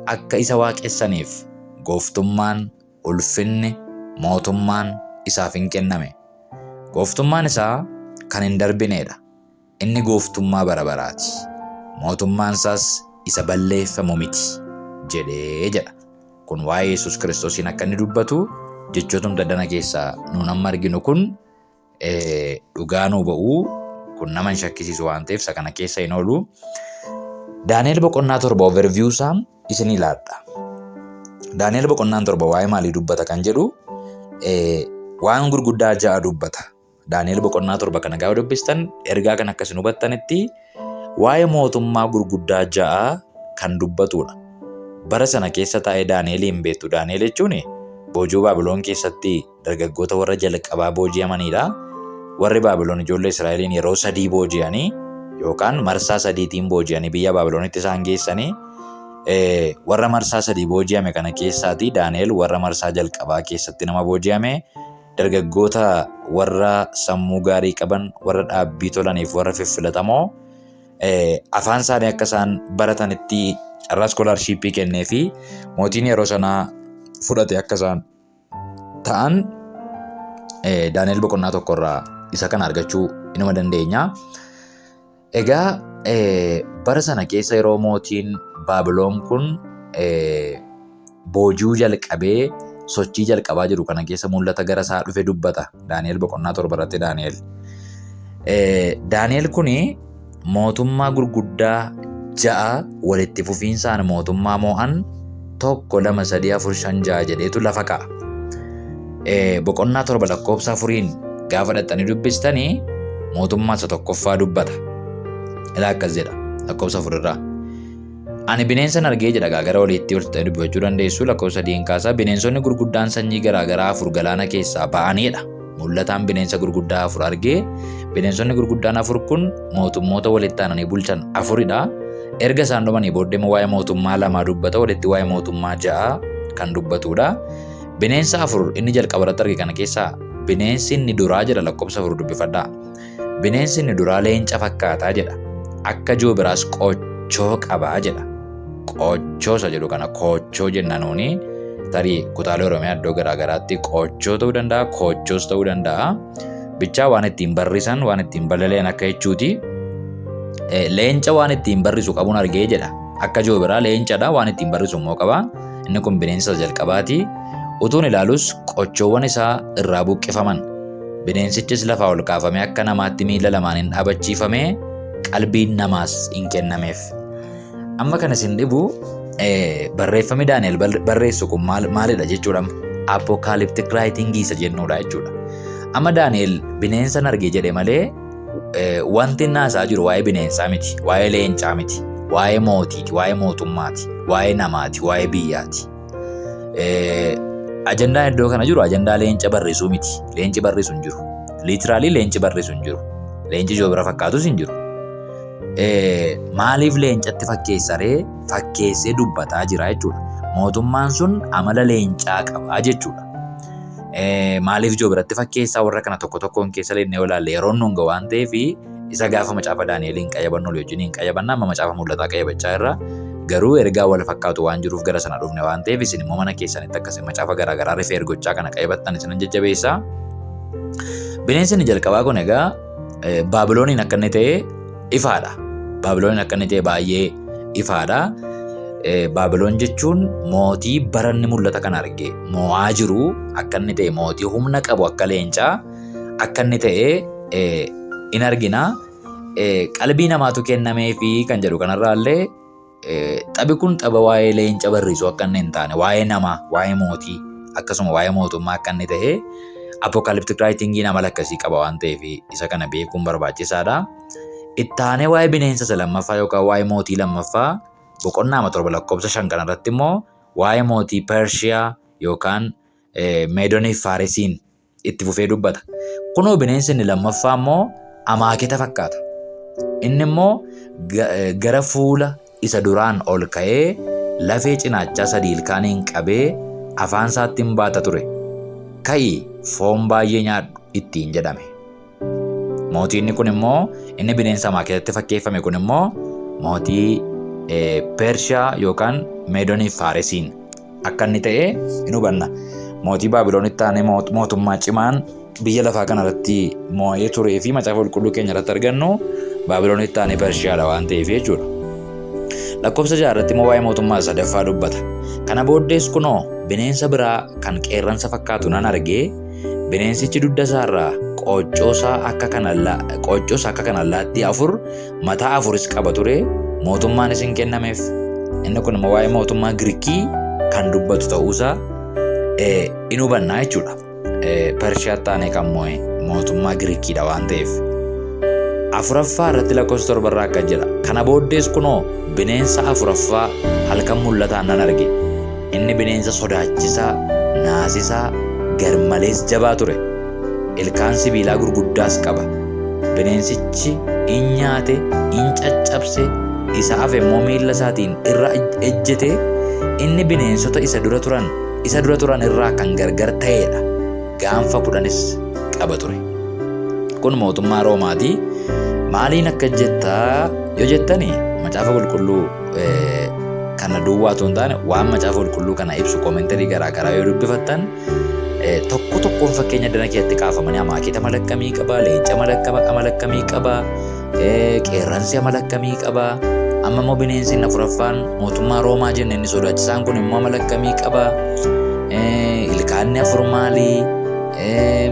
akka isa waaqessaniif gooftummaan, ulfinni, mootummaan isaaf hin kenname. Gooftummaan isaa kan hin darbineedha. Inni gooftummaa bara baraati. Mootummaan isaas isa balleeffamu miti jedhee jedha. Kun waa'ee Yesuus Kiristoosiin akka inni dubbatu jechoota dana keessaa nuun amma arginu kun dhugaa nuu ba'uu kun nama hin shakkisiisu waan ta'eef isa kana keessa hin oolu. Daani'el boqonnaa 7 overview isaa isin ilaalla. Daani'el boqonnaan 7 waa'ee maalii dubbata kan jedhu waan gurguddaa 6 dubbata. Daani'el boqonnaa 7 kana gaafa dubbistan ergaa kan akkasin hubattanitti waa'ee mootummaa gurguddaa 6 kan dubbatudha. Bara sana keessa taa'ee Daani'eliin beektu. Daani'el jechuun boojuu Baabiloon keessatti dargaggoota warra jalqabaa booji'amanidha. Warri Baabiloon ijoollee Israa'eliin yeroo 3 booji'anii yookaan marsaa 3tiin booji'anii biyya Baabiloonitti isaan geessanii warra marsaa 3 booji'ame kana keessaati Daani'el warra marsaa jalqabaa keessatti nama booji'ame. Dargaggoota warra sammuu gaarii qaban, warra dhaabbii tolaniif warra fiffilatamoo afaan isaanii akka isaan baratanitti carraa iskoolaarshiippii kennee fi mootiin yeroo sanaa fudhate akka isaan ta'an Daani'el boqonnaa 1 irraa isa kana argachuu inuma dandeenya. Egaa bara sana keessa yeroo mootiin Baabiloon kun boojuu jalqabee sochii jalqabaa jiru kana keessa mul'ata gara isaa dhufe dubbata. Daani'el boqonnaa 7 irratti Daani'el kuni mootummaa gurguddaa 6 walitti fufiinsaan mootummaa moo'an 1, 2, 3, 4, 5, 6 jedheetu lafa ka'a. Boqonnaa 7 lakkoofsa 4 gaafa dhattanii dubbistanii mootummaa isa tokkoffaa dubbata. Ilaa akkas jedha lakkoofsa 4 irraa. Ani bineensan argee jedha gara walitti walitti dubbachuu dandeessu. Lakkoofsa 3 kaasaa bineensonni gurguddaan sanyii garaagaraa 4 galaana keessaa ba'aniidha. Mul'ataan bineensa gurguddaa 4 argee. Bineensonni gurguddaan 4 kun mootummoota walitti aananii bulchan 4dha. Erga isaan dhumanii booddee waa'ee mootummaa 2 dubbata. Walitti waa'ee mootummaa 6 kan dubbatudha. Bineensa 4 inni jalqaba irratti arge kana keessaa bineensi inni duraa jedha lakkoofsa 4 dubbifadhaa. Bineensi inni duraa leenca fakkaataa jedha. Akka joobiraas qochoo qabaa jedha. Qochoo isa jedhu kana kochoo jenna nuuni. Tarii kutaalee Oromiyaa iddoo garaagaraatti qochoo ta'uu danda'a, kochoos ta'uu danda'a. Bichaa waan ittiin barrisan, waan ittiin balaleen akka jechuuti. Leenca waan ittiin barrisu qabuun argee jedha. Akka joobiraa leencadha waan ittiin barrisu immoo qaba. Inni kun bineensa jalqabaati. Utuun ilaalus qochoowwan isaa irraa buqqifaman. Bineensichis lafaa ol kaafamee akka namaatti miila lamaaniin dhaabachiifamee qalbiin namaas hin kennameef. Amma kana isin dhibu barreeffamni Daani'el barreessu kun maalidha jechuudha. Apocalyptic writing isa jennuudha jechuudha. Amma Daani'el bineensan argee jedhe malee wanti naasaa jiru waa'ee bineensaa miti, waa'ee leencaa miti, waa'ee mootiiti, waa'ee mootummaati, waa'ee namaati, waa'ee biyyaati. Ajandaan iddoo kana jiru ajandaa leenca barreessuu miti. Leenci barreessu hin jiru. Liitiraalii leenci barreessu hin jiru. Leenci joobira fakkaatus hin jiru. Maaliif leencatti fakkeessaree fakkeessee dubbataa jira jechuudha. Mootummaan sun amala leencaa qaba jechuudha. Maaliif joobiratti fakkeessaa warra kana tokko tokkoon keessa illee olaalle yeroon nuunga waan ta'eef isa gaafa macaafa Daani'eliin qayyabannu wajjiniin qayyabanna amma macaafa mul'ataa qayyabachaa irra garuu ergaa wal fakkaatu waan jiruuf gara sana dhufne waan ta'eef isin immoo mana keessanitti akkasii macaafa garaagaraa rifeer gochaa kana qayyabattan isinan jajjabeessaa. Bineensi inni jalqabaa kun egaa Baabilooniin akka inni ta'e ifaadha. Baabilooniin akka inni ta'e baay'ee ifaadha. Baabiloon jechuun mootii baranni mul'ata kan arge mo'aa jiru akka inni ta'e mootii humna qabu akka leencaa akka inni ta'e in argina. Qalbii namaatu kennamee fi kan jedhu kanarraallee taphi kun tapha waa'ee leenca barriisuu akka inni hin taane waa'ee namaa waa'ee mootii akkasuma waa'ee mootummaa akka inni ta'e apokaliptik raayitingii nama lakkasii qaba waan ta'eef isa kana beekuun barbaachisaadha. Ittaanee waa'ee bineensa lammaffaa yookaan waa'ee mootii lammaffaa boqonnaa 7:5 kanarratti immoo waa'ee mootii Pershiyaa yookaan Meedonii fi Faarisiin itti fufee dubbata. Kunoo bineensi inni lammaffaa immoo amaaketa fakkaata. Inni immoo gara fuula isa duraan ol ka'ee lafee cinaachaa sadii ilkaaniin qabee afaan isaatti hin baata ture. Ka'ii foon baay'ee nyaadhu ittiin jedhame. Mootiin kun immoo inni bineensa amaaketatti fakkeeffame kun immoo mootii Pershiyaa yookaan Meedonii fi Faarisiin akka inni ta'e hin hubanna. Mootii Baabiloonitti aanee mootummaa cimaan biyya lafaa kanarratti moo'ee turee fi macaafa qulqulluu keenya irratti argannu Baabiloonitti aanee Pershiyaadha waan ta'eef jechuudha. Lakkoofsa 6 irratti immoo waa'ee mootummaa sadaffaa dubbata. Kana booddees kunoo bineensa biraa kan qeerransa fakkaatu nan argee bineensichi dugda isaarraa qooccoosaa akka kan allaattii 4 mataa 4 qaba ture. Mootummaanis hin kennameef. Inni kun immoo waa'ee mootummaa Giriikii kan dubbatu ta'uusaa in hubannaa jechuudha. Pershiyaatti aanee kan moo'e mootummaa Giriikiidha waan ta'eef. Afuraffaa irratti lakkoofsa 7 irraa akka jedha. Kana booddees kunoo bineensa afuraffaa halkan mul'ataan nan arge. Inni bineensa sodaachisaa, naasisaa, garmalees jabaa ture. Ilkaan sibiilaa gurguddaas qaba. Bineensichi in nyaate, in caccabse, isa hafe immoo miilla isaatiin irra ejjete. Inni bineensota isa dura turan irraa kan gargar ta'edha. Gaanfa 10 qaba ture. Kun mootummaa Roomaati. Maaliin akka jettaa yoo jettani macaafa qulqulluu kana duwwaatu hin taane waan macaafa qulqulluu kana ibsu koomentarii garaagaraa yoo dubbifattan tokkoon fakkeenya dana keessatti kaafamanii amaaketa malakkamii qaba, leenca malakkamii qaba, qeerransi malakkamii qaba. Amma immoo bineensi afuraffaan mootummaa Roomaa jenne inni sodaachisaan kun immoo malakkamii qaba. Ilkaanni 4 maali?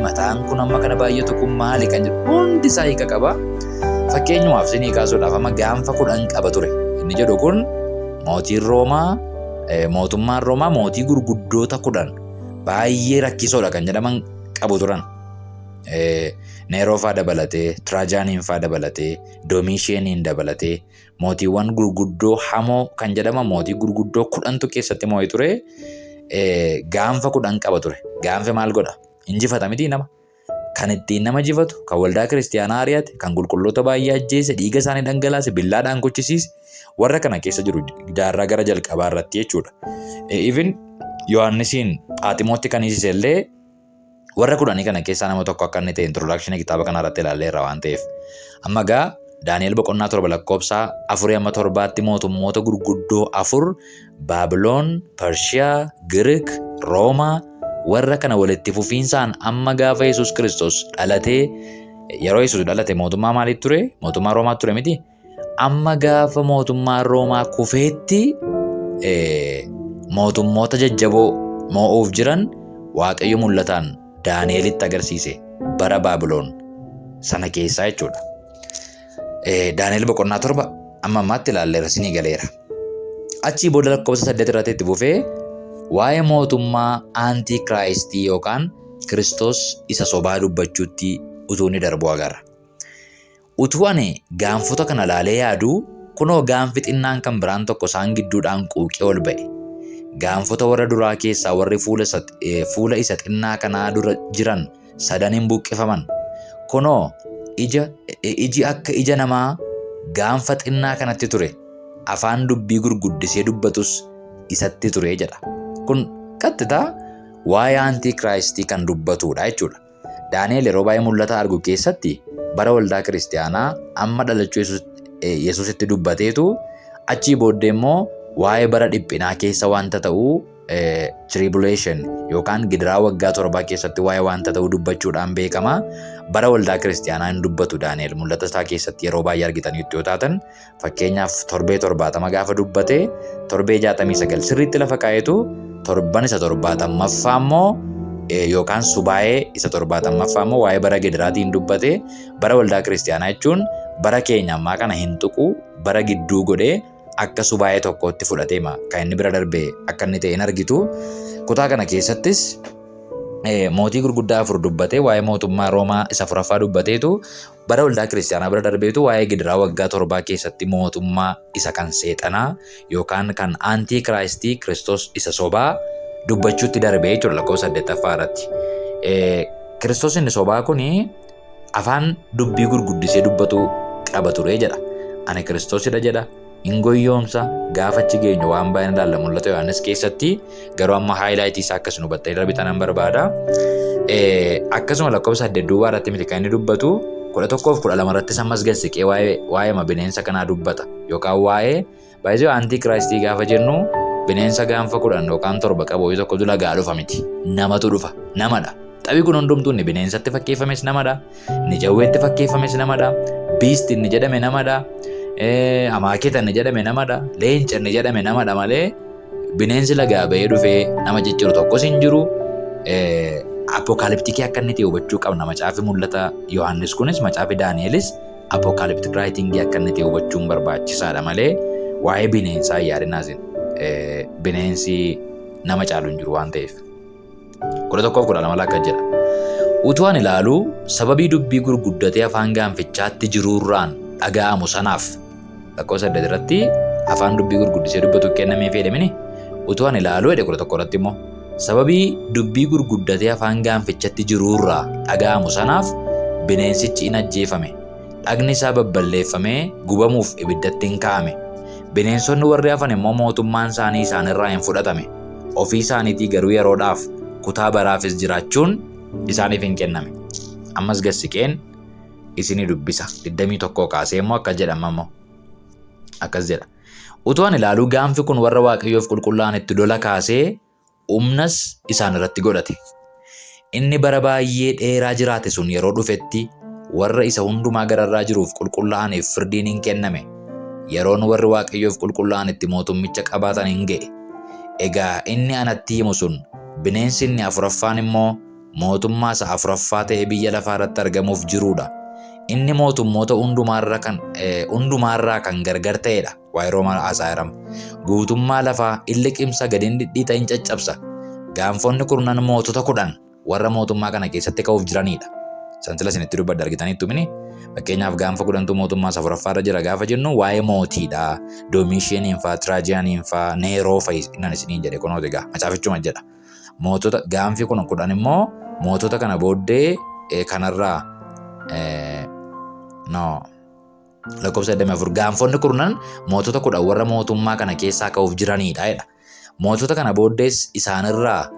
Mataan kun amma kana baay'atu kun maali kan jedhu hundi isaa hiika qaba. Fakkeenyumaaf isinii kaasuudhaaf amma gaanfa 10 qaba ture. Inni jedhu kun mootiin Roomaa mootummaan Roomaa mootii gurguddoota 10 baay'ee rakkisoodha kan jedhaman qabu turan. Neeroo fa'aa dabalatee, Tiraajaaniin fa'aa dabalatee, Doomiisheeniin dabalatee mootiiwwan gurguddoo hamoo kan jedhaman mootii gurguddoo 10tu keessatti moo'ee ture. Gaanfa 10 qaba ture. Gaanfa maal godha? Injifata miti nama. Kan ittiin nama jifatu, kan waldaa kiristiyaanaa ari'ate, kan qulqulloota baay'ee ajjeese, dhiiga isaanii dhangalaase, billaadhaan gochisiise, warra kana keessa jiru jaarraa gara jalqabaa irratti jechuudha. Even Yohaannisiin Phaaximootti kan hiisise illee warra 10 kana keessaa nama tokko akka inni ta'e introduction kitaaba kana irratti ilaalleerra waan ta'eef. Amma gaa Daani'el boqonnaa 7 lakkoofsa 4-7tti mootummoota gurguddoo 4 Baabiloon, Pershiyaa, Giriik, Roomaa warra kana walitti fufiinsaan amma gaafa Yesuus Kiristoos dhalatee yeroo Yesuus dhalate mootummaa maaliitu ture? Mootummaa Roomaatu ture miti. Amma gaafa mootummaa Roomaa kufeetti mootummoota jajjaboo moo'uuf jiran Waaqayyo mul'ataan Daani'elitti agarsiise bara Baabiloon sana keessaa jechuudha. Daani'el boqonnaa 7 amma ammaatti ilaalleera isinii galeera. Achii booda lakkoofsa 8 irratti itti fufee waa'ee mootummaa Antiikiraayistii yookaan Kiristoos isa sobaa dubbachuutti utuu inni darbu agarra. Utuu ani gaanfota kana laalee yaadu kunoo gaanfi xinnaan kan biraan tokko isaan gidduudhaan quuqee ol ba'e. Gaanfota warra duraa keessaa warri fuula isa xinnaa kanaa dura jiran 3 buqqifaman. Kunoo iji akka ija namaa gaanfa xinnaa kanatti ture. Afaan dubbii gurguddisee dubbatus isatti ture jedha. Kun qaxxitaa waa'ee Antiikiraayistii kan dubbatudha jechuudha. Daani'el yeroo baay'ee mul'ata argu keessatti bara waldaa kiristaanaa amma dhalachuu Yesuusitti dubbateetu achii booddee immoo waa'ee bara dhiphinaa keessa wanta ta'uu tribulation yookaan gidiraa waggaa 7 keessatti waa'ee wanta ta'uu dubbachuudhaan beekama. Bara waldaa kiristaanaa hin dubbatu Daani'el mul'ata isaa keessatti yeroo baay'ee argitaniitti yoo taatan fakkeenyaaf torbee 70 gaafa dubbate torbee 69 sirriitti lafa kaa'etu torban isa 70ffaa immoo yookaan subaa'ee isa 70ffaa immoo waa'ee bara gidiraatiin dubbate. Bara waldaa kiristaanaa jechuun bara keenya ammaa kana hin tuqu bara gidduu godhee akka subaa'ee tokkotti fudhateema kan inni bira darbee akka inni ta'e hin argitu. Kutaa kana keessattis mootii gurguddaa 4 dubbatee waa'ee mootummaa Roomaa isa 4ffaa dubbateetu bara waldaa kiristaanaa bira darbeetu waa'ee gidiraa waggaa 7 keessatti mootummaa isa kan seexanaa yookaan kan aantii kiraayistii Kiristoos isa sobaa dubbachuutti darbee jechuudha lakkoofsa 8ffaa irratti. Kiristoos inni sobaa kuni afaan dubbii gurguddisee dubbatu qaba ture jedha. Ani Kiristoosidha jedha. Ingoyyoomsa gaafachi geenyu waan baay'een ilaalla mul'ata Yohaannis keessatti garuu amma haayilaayitii isaa akkasuma hubattanii darbitan nan barbaada. Akkasuma lakkoofsa 8 duwwaa irratti miti kan inni dubbatu 11-12 irratti sammas galsiqee waa'ee bineensa kanaa dubbata yookaan waa'ee baay'ee aantii kiraayistii gaafa jennu bineensa gaanfa 10 yookaan 7 qabu tokko dula gaa dhufa miti namatu dhufa namadha. Xabii kun hundumtuu inni bineensatti fakkeeffames namadha. Inni jawweetti fakkeeffames namadha. Biisti inni jedhame namadha. Amaaketa inni jedhame namadha. Leenca inni jedhame namadha malee bineensi lagaa ba'ee dhufee nama jijjiiru tokkos hin jiru. Apokaaliptikii akka inni ta'e hubachuu qabna. Macaafi mul'ata Yohaannis kunis macaafi Daani'elis apokaaliptik raayitingii akka inni ta'e hubachuun barbaachisaadha malee waa'ee bineensaa yaadinaasin bineensi nama caalu hin jiru waan ta'eef. 11-12 akka jedha. Utuu ani ilaalu sababii dubbii gurguddatee afaan gaanfichaatti jiruurraan dhaga'amu sanaaf lakkoofsa 8 irratti afaan dubbii gurguddisee dubbatu kennamee fedhamini. Utuu ani ilaalu jedhe 11 irratti immoo sababii dubbii gurguddatee afaan gaanfichatti jiruurraa dhaga'amu sanaaf bineensichi in ajjeefame. Dhagni isaa babballeeffamee gubamuuf ibiddatti hin kaa'ame. Bineensonni warri hafan immoo mootummaan isaanii isaanirraa hin fudhatame. Ofii isaaniitii garuu yeroodhaaf kutaa baraafis jiraachuun isaaniif hin kenname. Ammas gassiqeen isinii dubbisa 21 kaasee immoo akka jedhama immoo akkas jedha. Utuu ani ilaaluu gaanfi kun warra Waaqayyoof qulqullaa'anitti lola kaasee humnas isaan irratti godhate. Inni bara baay'ee dheeraa jiraate sun yeroo dhufetti warra isa hundumaa gararraa jiruuf qulqullaa'aniif firdiin hin kenname. Yeroon warri Waaqayyoof qulqullaa'anitti mootummicha qabaatan hin ga'e. Egaa inni anatti himu sun bineensi inni 4ffaan immoo mootummaa isa 4ffaa ta'e biyya lafaa irratti argamuuf jiruudha. Inni mootummoota hundumaarraa kan gargar ta'edha. Waa'ee Roomaa haasa'eerama. Guutummaa lafaa illi qimsa gadiin dhidhiita hin caccabsa. Gaanfonni kurnan mootota 10 warra mootummaa kana keessatti ka'uuf jiranidha. Sansila isinitti dubbadda argitaniittu mini. Fakkeenyaaf gaanfa 10tu mootummaa 4ffaarra jira gaafa jennu waa'ee mootiidha. Doomiishiyaniin fa'aa, Tiraajiyaaniin fa'aa, Neeroo fa'i nan isiniin jedhe kunooti egaa macaafichuma jedha. Mootota gaanfi 10 immoo mootota kana booddee kanarraa lakkoofsa 24 gaanfonni kurnan mootota 10 warra mootummaa kana keessaa ka'uuf jiranidha jedha. Mootota kana booddees isaanirraa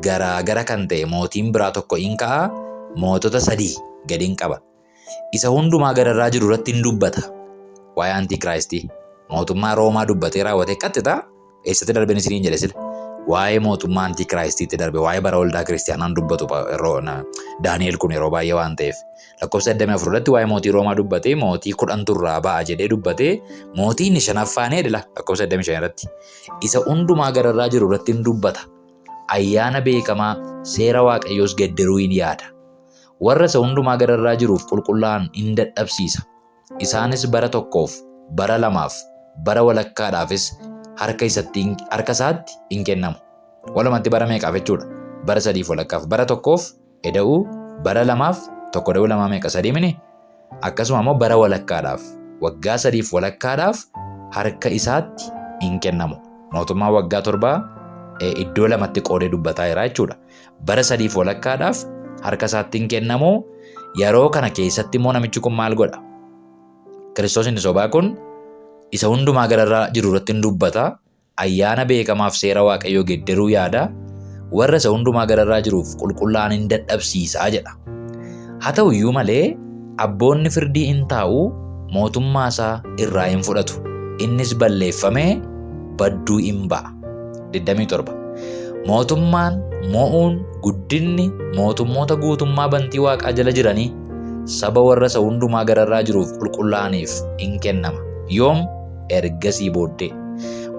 gara kan ta'e mootiin biraa tokko in ka'a. Mootota 3 gadiin qaba. Isa hundumaa gararraa jiru irratti hin dubbata. Waa'ee antiikiraayistii mootummaa Roomaa dubbatee raawwatee qaxxixa eessatti darben isiniin jedhe sila. Waa'ee mootummaa antiikiraayistiitti darbe waa'ee bara waldaa kiristaanaan dubbatu Daani'el kun yeroo baay'ee waan ta'eef. Lakkoofsa 24 irratti waa'ee mootii Roomaa dubbatee mootii 10 turraa ba'a jedhee dubbatee mootii inni 5ffaan jedhila lakkoofsa 25 irratti. Isa hundumaa gararraa jiru irratti hin dubbata. Ayyaana beekamaa seera Waaqayyoos gedderuu hin yaada. Warra isa hundumaa gararraa jiruuf qulqullaa'an hin dadhabsiisa. Isaanis bara tokkoof, bara lamaaf, bara walakkaadhaafis harka isaatti hin kennamu. Walumatti bara meeqaaf jechuudha? Bara 3 walakkaaf, bara tokkoof eda'uu, bara lamaaf tokko da'uu lamaa meeqa 3 mini? Akkasuma immoo bara walakkaadhaaf, waggaa 3 walakkaadhaaf harka isaatti hin kennamu. Mootummaa waggaa 7 iddoo lamatti qoodee dubbataa jira jechuudha. Bara 3 walakkaadhaaf harka isaatti hin kennamu. Yeroo kana keessatti immoo namichi kun maal godha? Kiristoos inni sobaa kun isa hundumaa gararraa jiru irratti hin dubbata. Ayyaana beekamaaf seera Waaqayyoo gedderuu yaada. Warra isa hundumaa gararraa jiruuf qulqullaa'an hin dadhabsiisaa jedha. Haa ta'u iyyuu malee abboonni firdii hin taa'u mootummaa isaa irraa hin fudhatu. Innis balleeffamee badduu hin ba'a. 27. Mootummaan mo'uun guddinni mootummoota guutummaa bantii waaqaa jala jiranii saba warra isa hundumaa gararraa jiruuf qulqullaa'aniif hin kennama. Yoom? Ergasii booddee.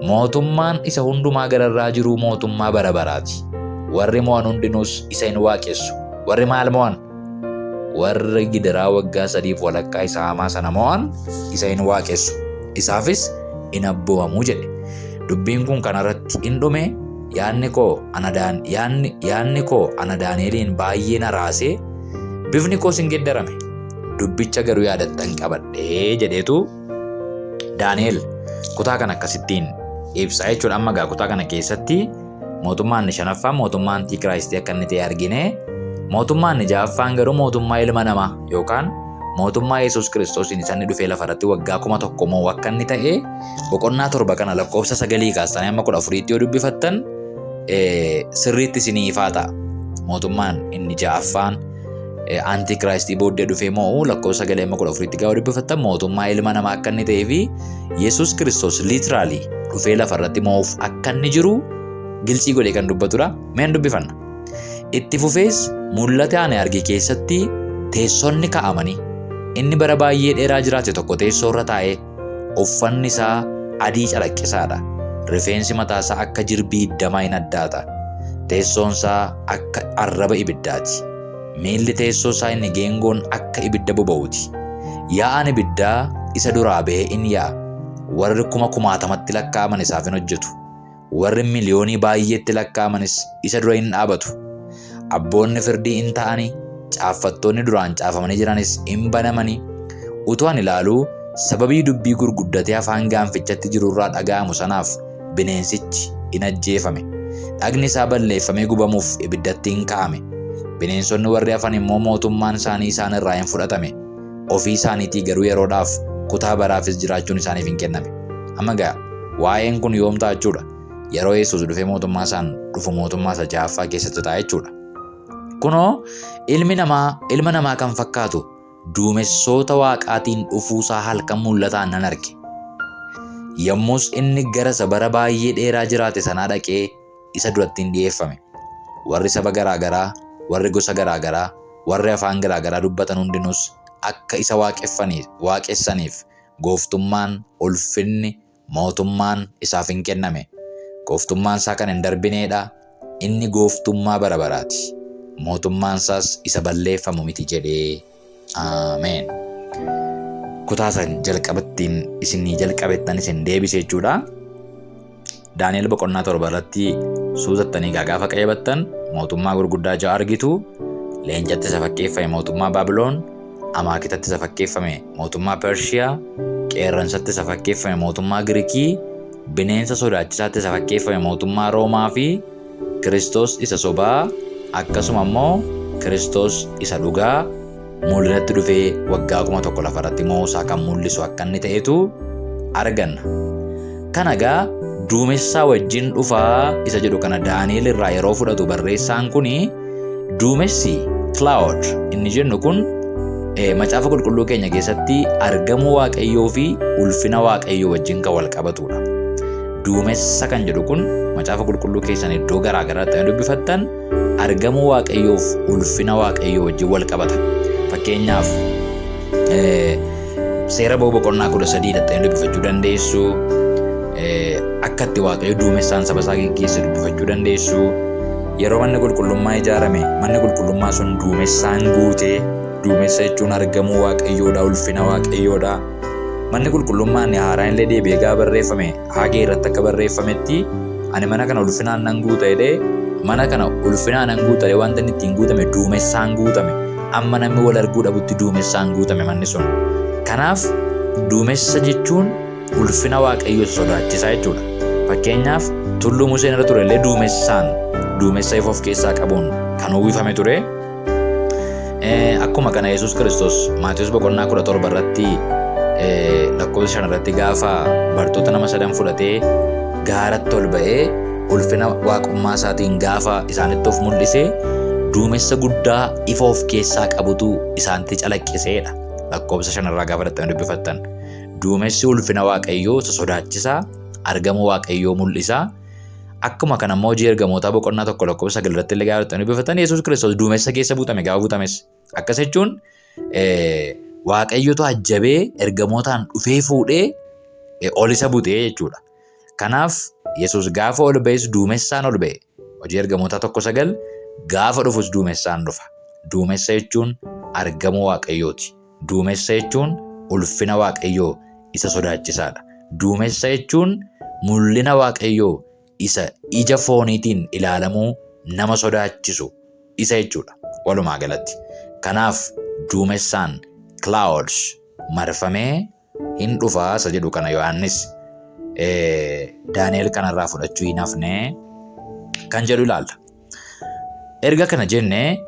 Mootummaan isa hundumaa gararraa jiru mootummaa bara baraati. Warri mo'an hundinuus isa hin waaqessu. Warri maal mo'an? Warri gidiraa waggaa 3 walakkaa isa hamaa sana mo'an isa hin waaqessu. Isaafis hin abboomamu jedhe. Dubbiin kun kanarratti hin dhume. Yaanni koo ana Daani'eliin baay'ee na raasee bifni koos hin geddarame. Dubbicha garuu yaadattan qabadhee jedheetu Daani'el kutaa kana akkasittiin ibsa jechuudha. Amma gaa kutaa kana keessatti mootummaan inni 5ffaan mootummaa Antiikiraayistii akka inni ta'e argine. Mootummaan inni 6ffaan garuu mootummaa ilma namaa yookaan mootummaa Yesuus Kiristoosiin isa inni dhufee lafarratti waggaa 1000 moo akka inni ta'e boqonnaa 7 kana lakkoofsa 9 kaastanii amma 14tti yoo dubbifattan sirriitti isinii ifaa ta'a. Mootummaan inni 6ffaan Antiikiraayistii booddee dhufee moo lakkoofsa 9 amma 14tti gaafa dubbifattan mootummaa ilma namaa akka inni ta'ee fi Yesuus Kiristoos liitiraalii dhufee lafarratti moo'uuf akka inni jiru gilcii godhee kan dubbatudha. Meen dubbifanna. Itti fufees mul'ata ani arge keessatti teessonni kaa'amanii inni bara baay'ee dheeraa jiraate tokko teessoo irra taa'ee uffanni isaa adii calaqqisaadha. Rifeensi mataa isaa akka jirbii iddamaa hin addaata. Teessoon isaa akka arraba ibiddaati. Miilli teessoo isaa inni geengoon akka ibidda boba'uuti. Yaa'aan ibiddaa isa duraa ba'ee in yaa'a. Warri 10,000tti lakkaa'aman isaaf hin hojjetu. Warri miliyoonii baay'eetti lakkaa'amanis isa dura hin dhaabatu. Abboonni firdii hin ta'anii caaffattoonni duraan caafamanii jiranis hin banamanii. Utuu ani ilaaluu sababii dubbii gurguddatee afaan gaanfichatti jirurraa dhaga'amu sanaaf bineensichi hin ajjeefame. Dhagni isaa balleeffamee gubamuuf ibiddatti hin kaa'ame. Bineensonni warri hafan immoo mootummaan isaanii isaan irraa hin fudhatame. Ofii isaaniitii garuu yeroodhaaf kutaa baraafis jiraachuun isaaniif hin kenname. Amma gaa waa'een kun yoom ta'a jechuudha? Yeroo Yesuus dhufee mootummaa isaa 6ffaa keessatti ta'a jechuudha. Kunoo ilma namaa kan fakkaatu duumessoota waaqaatiin dhufuusaa halkan mul'ataan nan arge. Yommus inni gara isa bara baay'ee dheeraa jiraate sanaa dhaqee isa duratti hin dhiyeeffame. Warri saba garaagaraa, warri gosa garaagaraa, warri afaan garaagaraa dubbatan hundinuus akka isa waaqessaniif gooftummaan, ulfinni, mootummaan isaaf hin kenname. Gooftummaan isaa kan hin darbineedha. Inni gooftummaa bara baraati. Mootummaan isaas isa balleeffamu miti jedhee. Ameen. Kutaa san jalqabattiin isinii jalqabettan isin deebise jechuudha. Daani'el boqonnaa 7 irratti suutattanii gaafa qayabattan mootummaa gurguddaa 6 argitu. Leencatti isa fakkeeffame mootummaa Baabiloon, Amaakitatti isa fakkeeffame mootummaa Pershiyaa, qeerransatti isa fakkeeffame mootummaa Giriikii, bineensa sodaachisaatti isa fakkeeffame mootummaa Roomaa fi Kiristoos isa sobaa akkasuma immoo Kiristoos isa dhugaa mul'inatti dhufee waggaa 1000 lafarratti moosaa kan mul'isu akka inni ta'etu arganna. Kana gaa duumessaa wajjin dhufaa isa jedhu kana Daani'el irraa yeroo fudhatu barreessaan kuni duumessi cloud inni jennu kun macaafa qulqulluu keenya keessatti argamuu Waaqayyoo fi ulfina Waaqayyoo wajjin kan wal qabatudha. Duumessa kan jedhu kun macaafa qulqulluu keessan iddoo garaagaraatti dubbifattan argamuu Waaqayyoof ulfina Waaqayyoo wajjin wal qabata. Fakkeenyaaf seera ba'uu boqonnaa 13 dhattanii dubbifachuu dandeessu. Akka itti Waaqayyo duumessaan saba isaa geggeesse dubbifachuu dandeessu. Yeroo manni qulqullummaa ijaarame manni qulqullummaa sun duumessaan guutee, duumessa jechuun argamuu Waaqayyoodha, ulfina Waaqayyoodha. Manni qulqullummaa inni haaraan illee deebi'ee gaafa barreeffame Haagee irratti akka barreeffametti ani mana kana ulfinaan nan guuta jedhee mana kana ulfinaan nan guuta jedhee wanta inni ittiin guutame duumessaan guutame. Amma namni wal arguu dhabutti duumessaan guutame manni sun. Kanaaf duumessa jechuun ulfina Waaqayyoo sodaachisaa jechuudha. Fakkeenyaaf tulluu Museen irra ture illee duumessa ifa of keessaa qabuun kan uwwifame ture. Akkuma kana Yesuus Kiristoos Maatiyus boqonnaa 17 irratti lakkoofsa 5 irratti gaafa bartoota nama 3 fudhatee gaaratti ol ba'ee ulfina waaqummaa isaatiin gaafa isaanitti of mul'ise duumessa guddaa ifa of keessaa qabutu isaanitti calaqqiseedha. Lakkoofsa 5 irraa gaafa dubbifattan duumessi ulfina Waaqayyoo isa sodaachisaa argamuu Waaqayyoo mul'isaa. Akkuma kana immoo hojii ergamootaa boqonnaa 1 lakkoofsa 9 irratti illee gaafa dubbifattan Yesuus Kiristoos duumessa keessa buutame gaafa buutames. Akkas jechuun Waaqayyotu ajjabee ergamootaan dhufee fuudhee ol isa butee jechuudha. Kanaaf Yesuus gaafa ol ba'es duumessaan ol ba'e. Hojii ergamootaa 1:9 gaafa dhufus duumessaan dhufa. Duumessa jechuun argamuu Waaqayyooti. Duumessa jechuun ulfina Waaqayyoo isa sodaachisaadha. Duumessa jechuun mul'ina Waaqayyoo isa ija fooniitiin ilaalamuu nama sodaachisu isa jechuudha walumaa galatti. Kanaaf duumessaan clouds marfamee hin dhufaa isa jedhu kana Yohaannis Daani'el kanarraa fudhachuu hin hafne kan jedhu ilaalla. Erga kana jennee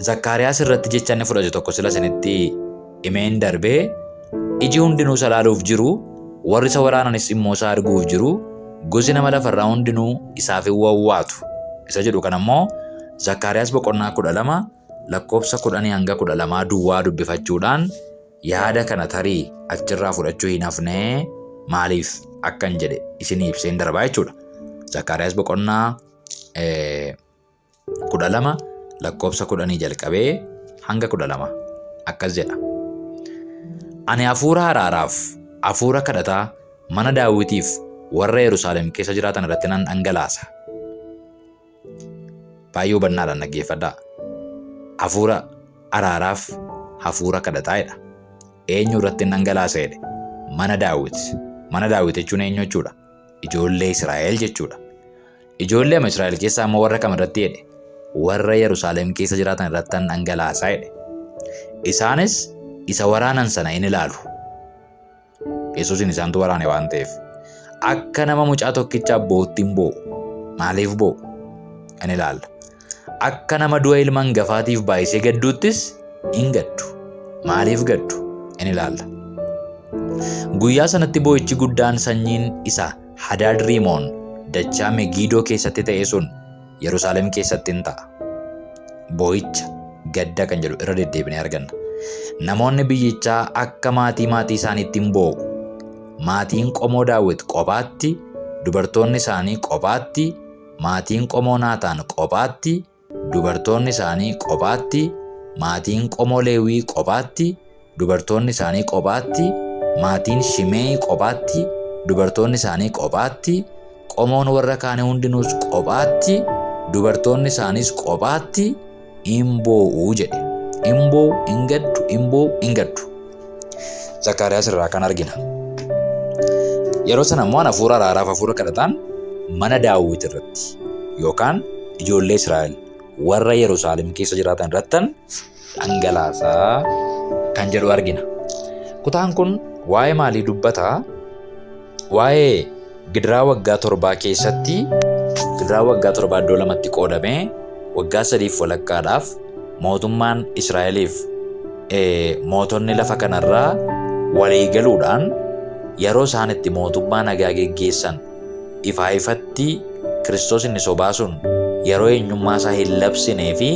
Zakkaariyaas irratti jecha inni fudhate tokko sila isinitti himeen darbee iji hundinuu isa ilaaluuf jiru, warri isa waraananis immoo isa arguuf jiru, gosi nama lafarraa hundinuu isaaf hin wawwaatu isa jedhu kana immoo Zakkaariyaas boqonnaa 12 lakkoofsa 10 hanga 12 duwwaa dubbifachuudhaan yaada kana tarii achirraa fudhachuu hin hafne maaliif akkan jedhe isinii ibseen darbaa jechuudha. Zakkaariyaas boqonnaa 12 lakkoofsa 10 jalqabee hanga 12 akkas jedha. Ani hafuura haaraaraaf hafuura kadhataa mana Daawitiif warra Yerusaalem keessa jiraatan irratti nan dhangalaasa. Baay'ee hubannaadhaan dhaggeeffadhaa. Hafuura araaraaf hafuura kadhataadha. Eenyu irratti dhangalaasa jedhe? Mana Daawit. Mana Daawit jechuun eenyu jechuudha? Ijoollee Israa'el jechuudha. Ijoollee Israa'el keessaa immoo warra kam irratti jedhe? Warra Yerusaalem keessa jiraatan irratti dhangalaasa jedhe. Isaanis isa waraanan sana hin ilaalu. Yesuusin isaantu waraane waan ta'eef. Akka nama mucaa tokkichaa boottiin bo'u. Maaliif bo'u? Hin ilaalla. Akka nama du'a ilma hangafaatiif baay'isee gadduuttis hin gaddu. Maaliif gaddu? Hin ilaalla. Guyyaa sanatti boo'ichi guddaan sanyiin isa Hadaad Rimoon dachaa Megidoo keessatti ta'e sun Yerusaalem keessatti hin ta'a. Boo'icha gadda kan jedhu irra deddeebinee arganna. Namoonni biyyichaa akka maatii isaaniitti hin boo'u. Maatiin qomoo Daawit kophaatti, dubartoonni isaanii kophaatti, maatiin qomoo Naataan kophaatti, dubartoonni isaanii kophaatti, maatiin qomoo Leewii kophaatti, dubartoonni isaanii kophaatti, maatiin Shimee kophaatti, dubartoonni isaanii kophaatti, qomoon warra kaanii hundinuus kophaatti, dubartoonni isaaniis kophaatti hin boo'u jedhe. Hin boo'u, hin gaddu, hin boo'u, hin gaddu. Zakkaariyaas irraa kan argina. Yeroo sana immoo hafuura araaraaf hafuura kadhataan mana Daawit irratti yookaan ijoollee Israa'el warra Yerusaalem keessa jiraatan irratti dhangalaasaa kan jedhu argina. Kutaan kun waa'ee maalii dubbataa? Waa'ee gidiraa waggaa 7 keessatti gidiraa waggaa 7 iddoo lamatti qoodamee waggaa 3 walakkaadhaaf mootummaan Israa'eliif mootonni lafa kanarraa walii galuudhaan yeroo isaan itti mootummaa nagaa geggeessan ifaa ifatti Kiristoos inni sobaa sun yeroo eenyummaa isaa hin labsinee fi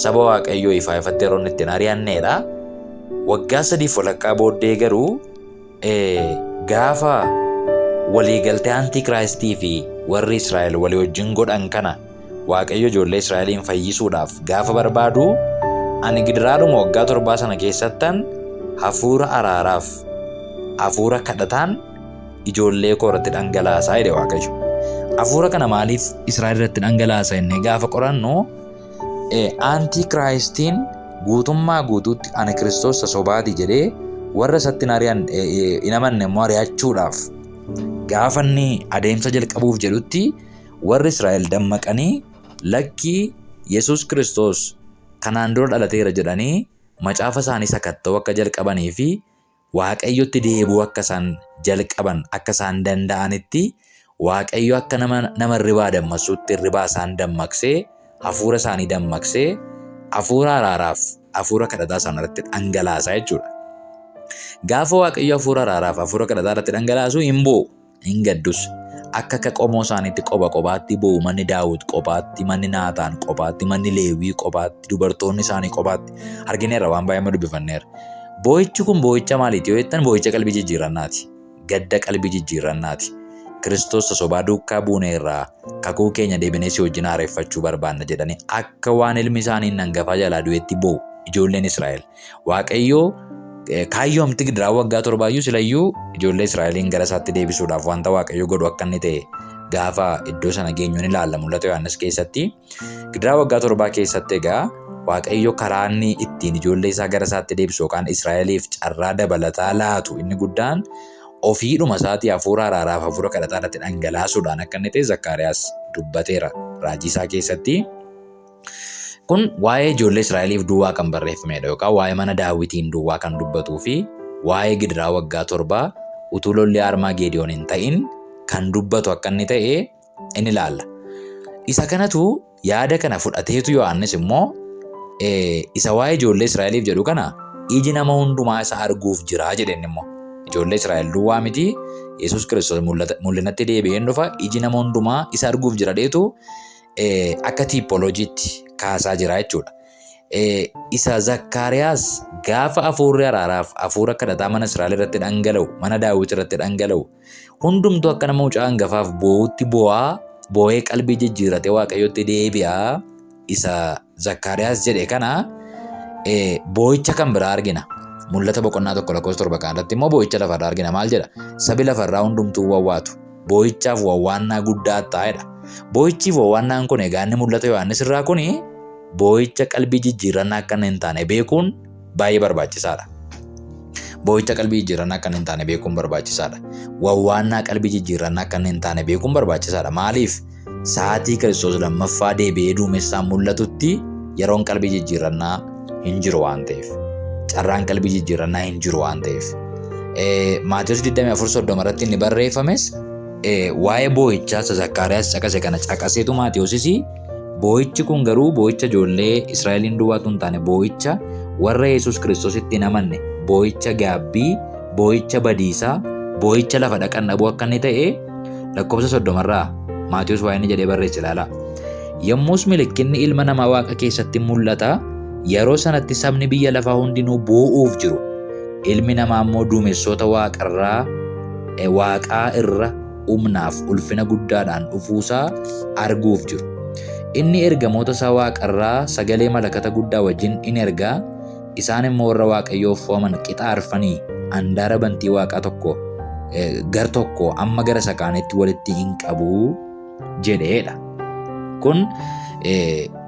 saba Waaqayyoo ifaa ifatti yeroo itti hin ari'anneedha. Waggaa 3 walakkaa booddee garuu gaafa waliigaltee Antiikiraayistii fi warri Israa'el walii wajjin godhan kana Waaqayyo ijoollee Israa'eliin fayyisuudhaaf gaafa barbaadu ani gidiraadhuma waggaa 7 sana keessattan hafuura araaraaf hafuura kadhataan ijoollee koo irratti dhangalaasaa jedhe Waaqayyo. Hafuura kana maaliif Israa'el irratti dhangalaasa jennee gaafa qorannu Antiikiraayistiin guutummaa guutuutti ani Kiristoos sobaati jedhee warra isatti hin amanne immoo ari'achuudhaaf gaafa inni adeemsa jalqabuuf jedhutti warri Israa'el dammaqanii lakkii Yesuus Kiristoos kanaan dura dhalateera jedhanii macaafa isaanii sakatta'uu akka jalqabanii fi Waaqayyotti deebi'uu akka isaan jalqaban akka isaan danda'anitti Waaqayyo akka nama ribaa dammaqsuutti ribaa isaan dammaqsee hafuura isaanii dammaqsee hafuura araaraaf hafuura kadhataa isaan irratti dhangalaasaa jechuudha. Gaafa Waaqayyo hafuura araaraaf hafuura kadhataa irratti dhangalaasu hin boo'u hin gaddus. akka qomoo isaaniitti qobaatti boo'u manni Daawit qobaatti, manni Naataan qobaatti, manni Leewii qobaatti, dubartoonni isaanii qobaatti argineerra waan baay'ee dubbifanneera. Boo'ichi kun boo'icha maaliiti yoo jettan boo'icha qalbii jijjiirannaati. Gadda qalbii jijjiirannaati. Kiristoos sosobaa duukaa buune irraa kakuu keenya deebinee si wajjin haareffachuu barbaanna jedhanii akka waan ilmi isaanii hangafaa jalaa du'eetti boo'u ijoolleen Israa'el. Waaqayyoo kaayyoomti gidiraa waggaa 7 silayyuu ijoollee Israa'eliin gara isaatti deebisuudhaaf wanta Waaqayyo godhu akka inni ta'e gaafa iddoo sana geenyuun ilaalla mul'ata Yohaannis keessatti. Gidiraa waggaa 7 keessatti egaa Waaqayyo karaa inni ittiin ijoollee isaa gara isaatti deebisu yookaan Israa'eliif carraa dabalataa laatu inni guddaan ofiidhuma isaatii hafuura araaraaf hafuura kadhataa irratti dhangalaasuudhaan akka inni ta'e Zakkaariyaas dubbateera raajii isaa keessatti. Kun waa'ee ijoollee Israa'eliif duwwaa kan barreeffamedha yookaan waa'ee mana Daawitiin duwwaa kan dubbatuu fi waa'ee gidiraa waggaa 7 utuu lolli Armaa Geediyoon hin ta'in kan dubbatu akka inni ta'e in ilaalla. Isa kanatu yaada kana fudhateetu Yohaannis immoo isa waa'ee ijoollee Israa'eliif jedhu kana iji nama hundumaa isa arguuf jira jedheen immoo. Ijoollee Israa'el duwwaa miti Yesuus Kiristoos mul'inatti deebi'een dhufa iji nama hundumaa isa arguuf jira dheetu akka tiipoloojiitti kaasaa jira jechuudha. Isa Zakkaariyaas gaafa hafuurri araaraaf hafuura kadhataa mana Israa'el irratti dhangala'u, mana Daawit irratti dhangala'u, hundumtuu akka nama mucaa hangafaaf boo'utti boo'ee qalbii jijjiirratee Waaqayyotti deebi'aa isa Zakkaariyaas jedhe kana boo'icha kan biraa argina. Mul'ata boqonnaa 1:7 kanatti immoo boo'icha lafarraa argina. Maal jedha? Sabi lafarraa hundumtuu wawwaatu. Boo'ichaaf wawwaannaa guddaa ta'edha. Boo'ichiif wawwaannaan kun egaa inni mul'ata Yohaannis irraa kuni boo'icha qalbii jijjiirannaa akka hin taane beekuun baay'ee barbaachisaadha. Boo'icha qalbii jijjiirannaa akka hin taane beekuun barbaachisaadha. Wawwaannaa qalbii jijjiirannaa akka hin taane beekuun barbaachisaadha. Maaliif? Sa'aatii Kiristoos lammaffaa deebi'ee duumessaan mul'atutti yeroon qalbii jijjiirannaa hin jiru waan ta'eef. Carraan qalbii jijjiirannaa hin jiru waan ta'eef. Maatiyos 24:30 irratti inni barreeffames waa'ee boo'ichaa Zakkaariyaas caqase kana caqaseetu Maatiyoosis boo'ichi kun garuu boo'icha ijoollee Israa'eliin duwwaatu hin taane boo'icha warra Yesuus Kiristoositti hin amanne, boo'icha gaabbii, boo'icha badiisaa, boo'icha lafa dhaqan dhabuu akka inni ta'e lakkoofsa 30 irraa Maatiyos waa inni jedhee barreesse ilaala. Yommus mallattoon ilma namaa Waaqa keessatti mul'ata. Yeroo sanatti sabni biyya lafaa hundinuu boo'uuf jiru. Ilmi namaa immoo duumessoota Waaqaa irra humnaaf ulfina guddaadhaan dhufuusaa arguuf jiru. Inni ergamoota isaa Waaqarraa sagalee malakata guddaa wajjin in ergaa. Isaan immoo warra Waaqayyoof waaman qixa arfanii handaara bantii Waaqaa tokko gar tokko amma gara sakaanitti walitti hin qabu jedheedha. Kun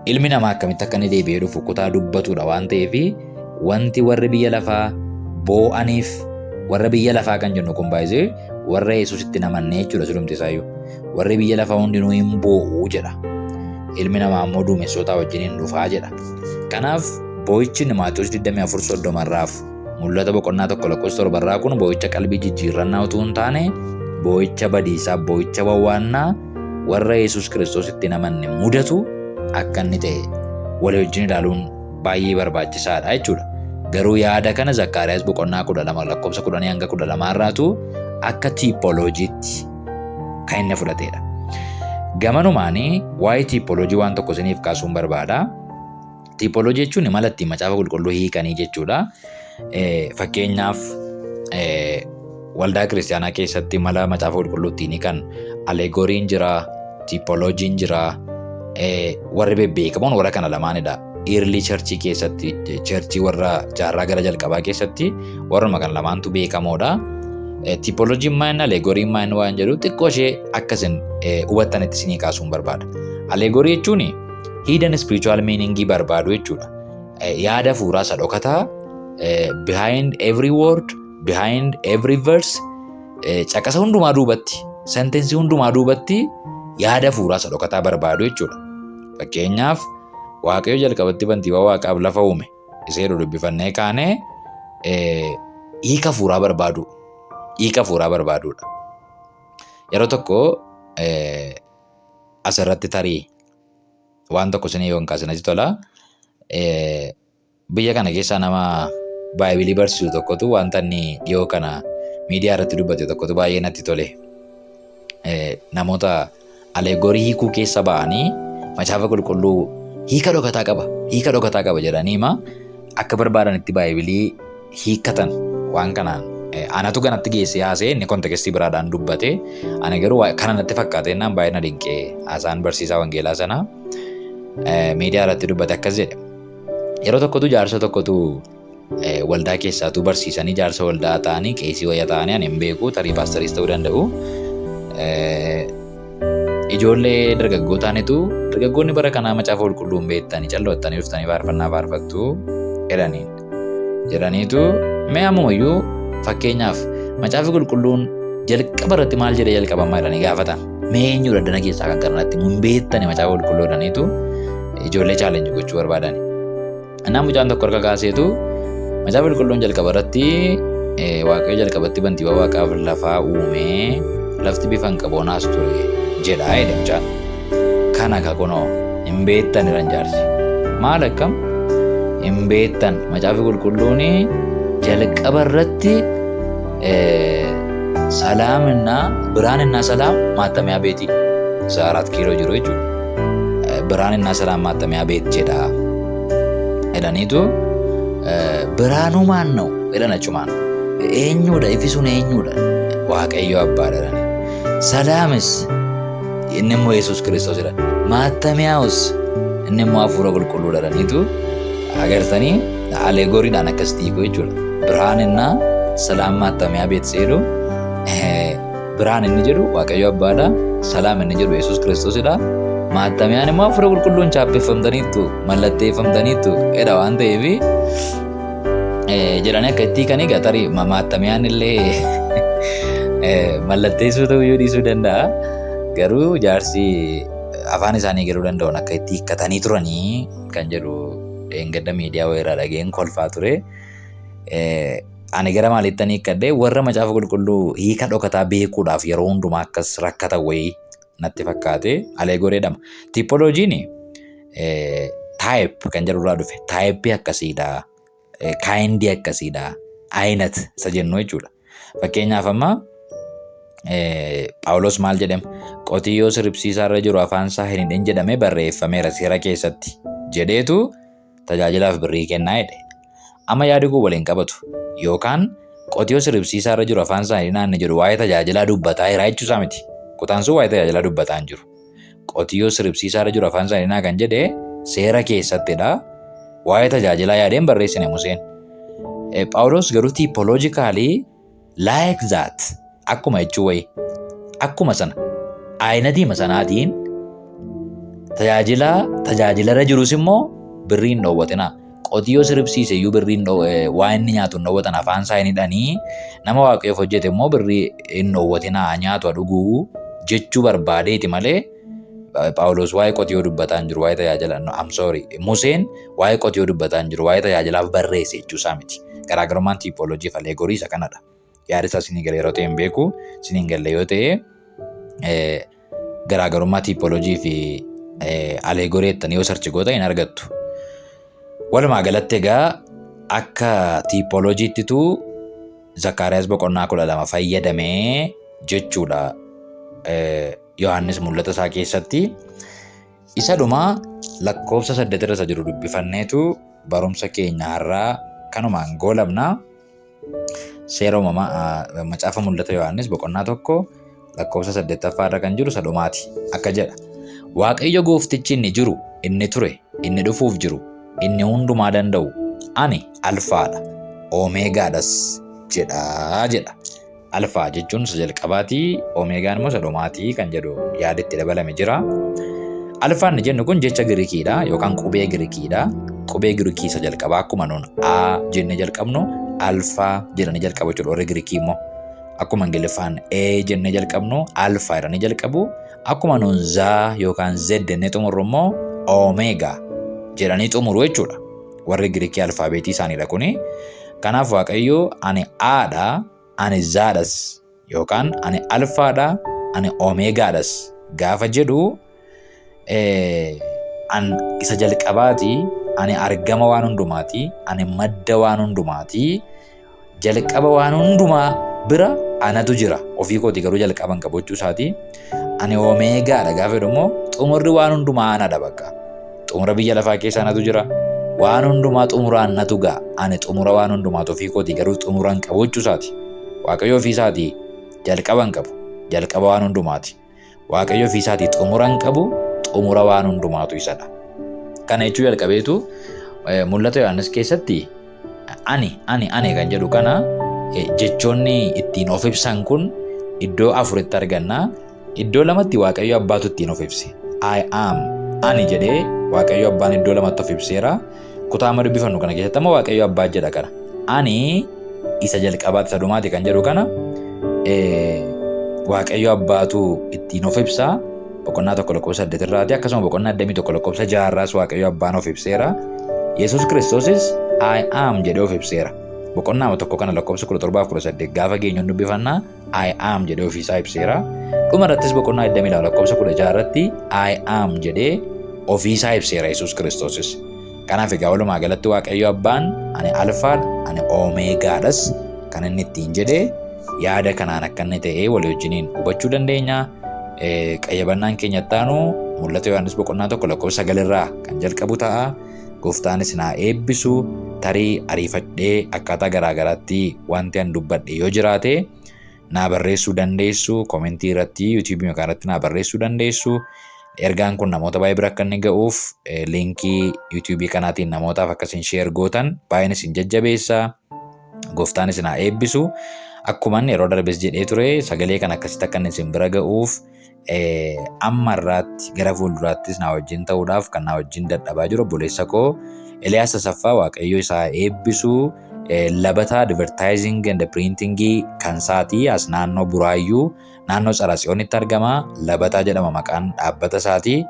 ilmi namaa akkamitti akka inni deebi'ee dhufu kutaa dubbatudha waan ta'eef wanti warri biyya lafaa boo'aniif warra biyya lafaa kan jennu kun baay'ee warra Yesuusitti namanne jechuudha sulumti isaayyuu. Warri biyya lafaa hundinuu hin boo'u jedha. Ilmi namaa immoo duumessoota wajjin hin dhufaa jedha. Kanaaf boo'ichi Maatiyos 24:30 irraaf mul'ata boqonnaa 1:7 irraa kun boo'icha qalbii jijjiirrannaa utuu hin taane boo'icha badiisaa, boo'icha wawwaannaa warra Yesuus Kiristoositti namanne mudatu akka inni ta'e walii wajjin ilaaluun baay'ee barbaachisaadha jechuudha. Garuu yaada kana Zakkaariyaas boqonnaa 12 lakkoofsa 10 hanga 12 irraatu akka tiipoloojiitti kan inni fudhatedha. Gamanumaan waa'ee tiipoloojii waan tokko isiniif kaasuun barbaada. Tiipoloojii jechuun mala ittiin macaafa qulqulluu hiikanii jechuudha. Fakkeenyaaf waldaa kiristaanaa keessatti mala macaafa qulqulluu ittiin hiikan aleegoriin jira, tiipoloojiin jira. Warri bebbeekamoon warra kana lamaanidha. Early churchii keessatti, churchii warra jaarraa gara jalqabaa keessatti warruma kan lamaantu beekamoodha. Tiipoloojiin maayinni aleegoriin maayinni waan jedhu xiqqoo ishee akkasin hubattanitti isinii kaasuun barbaada. Aleegorii jechuun hidden spiritual meaningii barbaadu jechuudha. Yaada hafuuraa isa dhokataa behind every word, behind every verse, caqasa hundumaa duubatti, sentensii hundumaa duubatti yaada hafuuraa isa dhokataa barbaadu jechuudha. Fakkeenyaaf Waaqayyo jalqabatti bantiiwwan Waaqaaf lafa uume isee dubbifannee kaanee hiika hafuuraa barbaadu. Hiika hafuuraa barbaaduudha. Yeroo tokko asirratti tarii waan tokko isinii yoon kaasinatti tola. Biyya kana keessaa nama Baayibilii barsiisu tokkotu wanta inni dhiyoo kana miidiyaa irratti dubbate tokkotu baay'ee natti tole. namoota aleegorii hiikuu keessa ba'anii macaafa qulqulluu hiika dhokataa qaba jedhanii akka barbaadanitti Baayibilii hiikkatan waan kanaan anatu kanatti geesse haasee inni kontekestii biraadhaan dubbate ani garuu kana natti fakkaate naan baay'ee na dinqee haasaan barsiisaa wangeelaa sana miidiyaa irratti dubbate akkas jedhe yeroo tokkotu jaarsa tokkotu waldaa keessaatu barsiisanii jaarsa waldaa ta'anii qeesii wayya ta'anii ani hin beeku tarii paastariis ta'uu danda'u ijoollee dargaggoonni bara kanaa macaafa qulqulluun beektanii callottanii dhuftanii faarfannaa faarfattu jedhaniitu mee ammumayyuu fakkeenyaaf macaafa qulqulluun jalqaba irratti maal jedhee jalqabamaa jedhanii gaafatan mee eenyudha dana keessaa kan qarnatti mun beektanii macaafa qulqulluu jedhaniitu ijoollee chaalenjii gochuu barbaadani. Annaan mucaan tokko harka kaaseetu macaafa qulqulluun jalqaba irratti waaqayyo jalqabatti bantiiwwan waaqaaf lafaa uumee lafti bifa hin qaboonaas ture jedhaa jedhe mucaan. Kana kakunoo hin beektan jedhan jaarsi. Maal akkam hin beektan macaafa qulqulluun jalqaba irratti salaamina biraaninna salaam maattamiyaa beeti isa 4 kiiloo jiru jechuudha. Biraaninna salaam maattamiyaa beet jedha jedhaniitu biraanumaan ነው jedhan achumaan eenyudha ifisuun eenyudha waaqayyo abbaadha jedhani salaamis inni immoo Yesuus Kiristoos jedha maattamiyaa'us inni immoo hafuura qulqulluu jedhaniitu agartanii aleegoriidhaan akkas hiikuu jechuudha. Biraaninna salaam maattamiyaa beet jedhu biraan inni jedhu waaqayyo abbaadha salaam inni jedhu Yesuus Kiristoosidha maattamiyaan immoo hafuura qulqulluun chaappeffamtaniittu mallatteeffamtaniittu jedha waan ta'eef jedhanii akka itti hiikanii tarii maattamiyaan illee mallatteessuu ta'uu yoo dhiisuu danda'a garuu jaarsi afaan isaanii galuu danda'uun akka itti hiikkatanii turanii kan jedhu gadda miidiyaa wayiirraa dhageen kolfaa ture. Ani gara maalitti hiikkadhee warra macaafa qulqulluu hiika dhokataa beekuudhaaf yeroo hundumaa akkas rakkatan wayii natti fakkaate aleegorii jedhama. Tiipoloojiin taayip kan jedhurraa dhufe taayipii akkasiidha kaayindii akkasiidha ayinat isa jennu jechuudha. Fakkeenyaaf amma Phaawulos maal jedhama qotiyyoo siribsiisaa irra jiru afaan isaa hin hidhin jedhamee barreeffameera seera keessatti jedheetu tajaajilaaf birrii kennaa jedhe. Amma yaadi kun waliin qabatu yookaan qotiyyoo siribsiisaa irra jiru afaan isaa hin hidhin jedhu waa'ee tajaajilaa dubbataa jira jechuusaa miti. Kutaan sun waa'ee tajaajilaa dubbataa hin jiru. Qotiyyoo siribsiisaa irra jiru afaan isaa hin hidhin kan jedhe seera keessattidha. Waa'ee tajaajilaa yaadeen barreessine Museen. Phaawulos garuu tiipoloojikaalii like that akkuma jechuu wayii akkuma sana ayinatiima sanaatiin tajaajilarra jirus immoo birriin dhoowwatina. Qotiyyoo siribsiise iyyuu birriin waa inni nyaatu hin dhoowwatan afaan isaa hin hidhanii nama waaqayyoof hojjete immoo birrii hin dhoowwatina nyaatu dhuguu jechuu barbaadeeti malee Phaawulos waa'ee qotiyyoo dubbataa hin jiru waa'ee tajaajila Museen waa'ee qotiyyoo dubbataa hin jiru waa'ee tajaajilaaf barreesse jechuusaa miti. Garaagarummaan tiipoloojii fi aleegorii isa kanadha. Yaada isaa sinii galee yeroo ta'e hin beeku sinii galle yoo ta'e garaagarummaa tiipoloojii fi aleegorii jettanii yoo sarchi goota hin argattu. Walumaa galatti egaa akka tiipoloojiittitu Zakkaariyaas boqonnaa 12 fayyadamee jechuudha. Yohaannis mul'ata isaa keessatti isa dhumaa lakkoofsa 8 irra jiru dubbifanneetu barumsa keenya har'aa kanumaan goolabna. Seera uumamaa macaafa mul'ata Yohaannis boqonnaa 1 lakkoofsa 8ffaa irra kan jiru isa dhumaati. Akka jedha Waaqayyo gooftichi inni jiru inni ture inni dhufuuf jiru inni hundumaa danda'u ani alfaadha oomeegaadhas jedha. Alfaa jechuun isa jalqabaatii oomeegaan immoo isa dhumaatii kan jedhu yaaditti dabalame jira. Alfaan jennu kun jecha Giriikiidha yookaan qubee Giriikiidha. Qubee Giriikii isa jalqabaa akkuma nuun A jennee jalqabnu alfaa jedhanii jalqabu jechuudha. Warri Giriikii immoo akkuma Ingiliffaan E jennee jalqabnu alfaa jedhanii jalqabu. Akkuma nuun Z yookaan Z jennee xumurru immoo oomeegaa jedhanii xumuru jechuudha. Warri Giriikii alfaabeetii isaaniidha kuni. Kanaaf Waaqayyo ani Aadha ani Zaadhas yookaan ani alfaadha ani oomeegaadhas gaafa jedhu an isa jalqabaati ani argama waan hundumaati ani madda waan hundumaati jalqaba waan hundumaa bira anatu jira ofii kooti garuu jalqaban qabachuu isaati. Ani Omeegaadha gaafa jedhu immoo xumurri waan hundumaa anadha bakka. Xumura biyya lafaa keessa anatu jira. Waan hundumaa xumuraan natu ga'a. Ani xumura waan hundumaa ofii kooti garuu xumuraan qabachuu isaati. Waaqayyo ofii isaatii jalqaban qabu. Jalqaba waan hundumaati. Waaqayyo ofii isaatii xumuraan qabu. Xumura waan hundumaatu isadha. Kana jechuu jalqabeetu mul'ata Yohaannis keessatti ani kan jedhu kana jechoonni ittiin of ibsan kun iddoo afuritti arganna. Iddoo lamatti Waaqayyo Abbaatu ittiin of ibse. I am ani jedhee Waaqayyo Abbaan iddoo lamatti of ibseera. Kutaa amma dubbifannu kana keessatti amma Waaqayyo Abbaa jedha kana. Ani isa jalqabaatti isa dhumaati kan jedhu kana Waaqayyo Abbaatu ittiin of ibsa. Boqonnaa 1:8 irraati akkasuma boqonnaa 21:6 irraas Waaqayyo Abbaan of ibseera. Yesuus Kiristoosis I am jedhee of ibseera. Boqonnaa 1 kana 17:18 gaafa geenyuun dubbifannaa I am jedhee ofiisaa ibseera. Dhuma irrattis boqonnaa 22:16 irratti I am jedhee ofiisaa ibseera Yesuus Kiristoosis. Kanaaf egaa walumaa galatti Waaqayyo Abbaan ani Alfaadha, ani Omeegaadhas kan inni ittiin jedhee yaada kanaan akka inni ta'ee walii wajjiniin hubachuu dandeenya. Qayyabannaan keenya ittaanu mul'ata Yohaannis boqonnaa 1:9 irraa kan jalqabu ta'a. Gooftaanis naa eebbisu tarii ariifadhee akkaataa garaagaraatti wanti an dubbadhe yoo jiraate naa barreessuu dandeessu. Koomentii irratti YouTube yookaan irratti naa barreessuu dandeessu. Ergaan kun namoota baay'ee bira akka inni ga'uuf liinkii YouTube kanaatiin namootaaf akkasiin share gootan baay'een isin jajjabeessa. Gooftaanis naa eebbisu. Akkuma yeroo darbes jedhee ture sagalee kan akkasitti akka inni isin bira ga'uuf amma irraatti gara fuulduraattis naa wajjin ta'uudhaaf kan naa wajjin dadhabaa jiru obboleessa koo Eliyaas Asaffaa Waaqayyo isaa eebbisu. Labata advertising and printing kan isaatii as naannoo Buraayyuu naannoo Tsaratsiyoonitti argama. Labataa jedhama maqaan dhaabbata isaatii.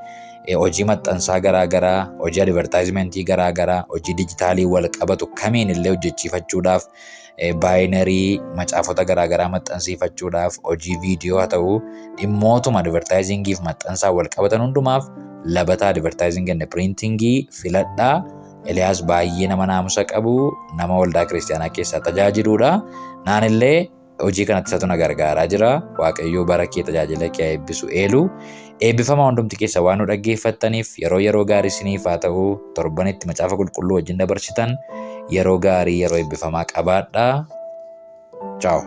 Hojii maxxansaa garaagaraa, hojii advertisementii garaagaraa, hojii dijitaalii wal qabatu kamiin illee hojjechiifachuudhaaf baayinarii macaafota garaagaraa maxxansiifachuudhaaf hojii viidiyoo haa ta'u dhimmootuma advertisingiif maxxansaa wal qabatan hundumaaf labata advertising and printing filadhaa. Eliyaas baay'ee nama naamusa qabu, nama waldaa kiristaanaa keessaa tajaajiluudha. Naan illee hojii kanatti isatu na gargaaraa jira. Waaqayyo bara kee tajaajila kee eebbisu eelu. Eebbifama hundumti keessa waan nu dhaggeeffattaniif yeroo gaarii isiniif haa ta'u. Torbanitti macaafa qulqulluu wajjin dabarsitan yeroo gaarii yeroo eebbifamaa qabaadhaa. Ciao.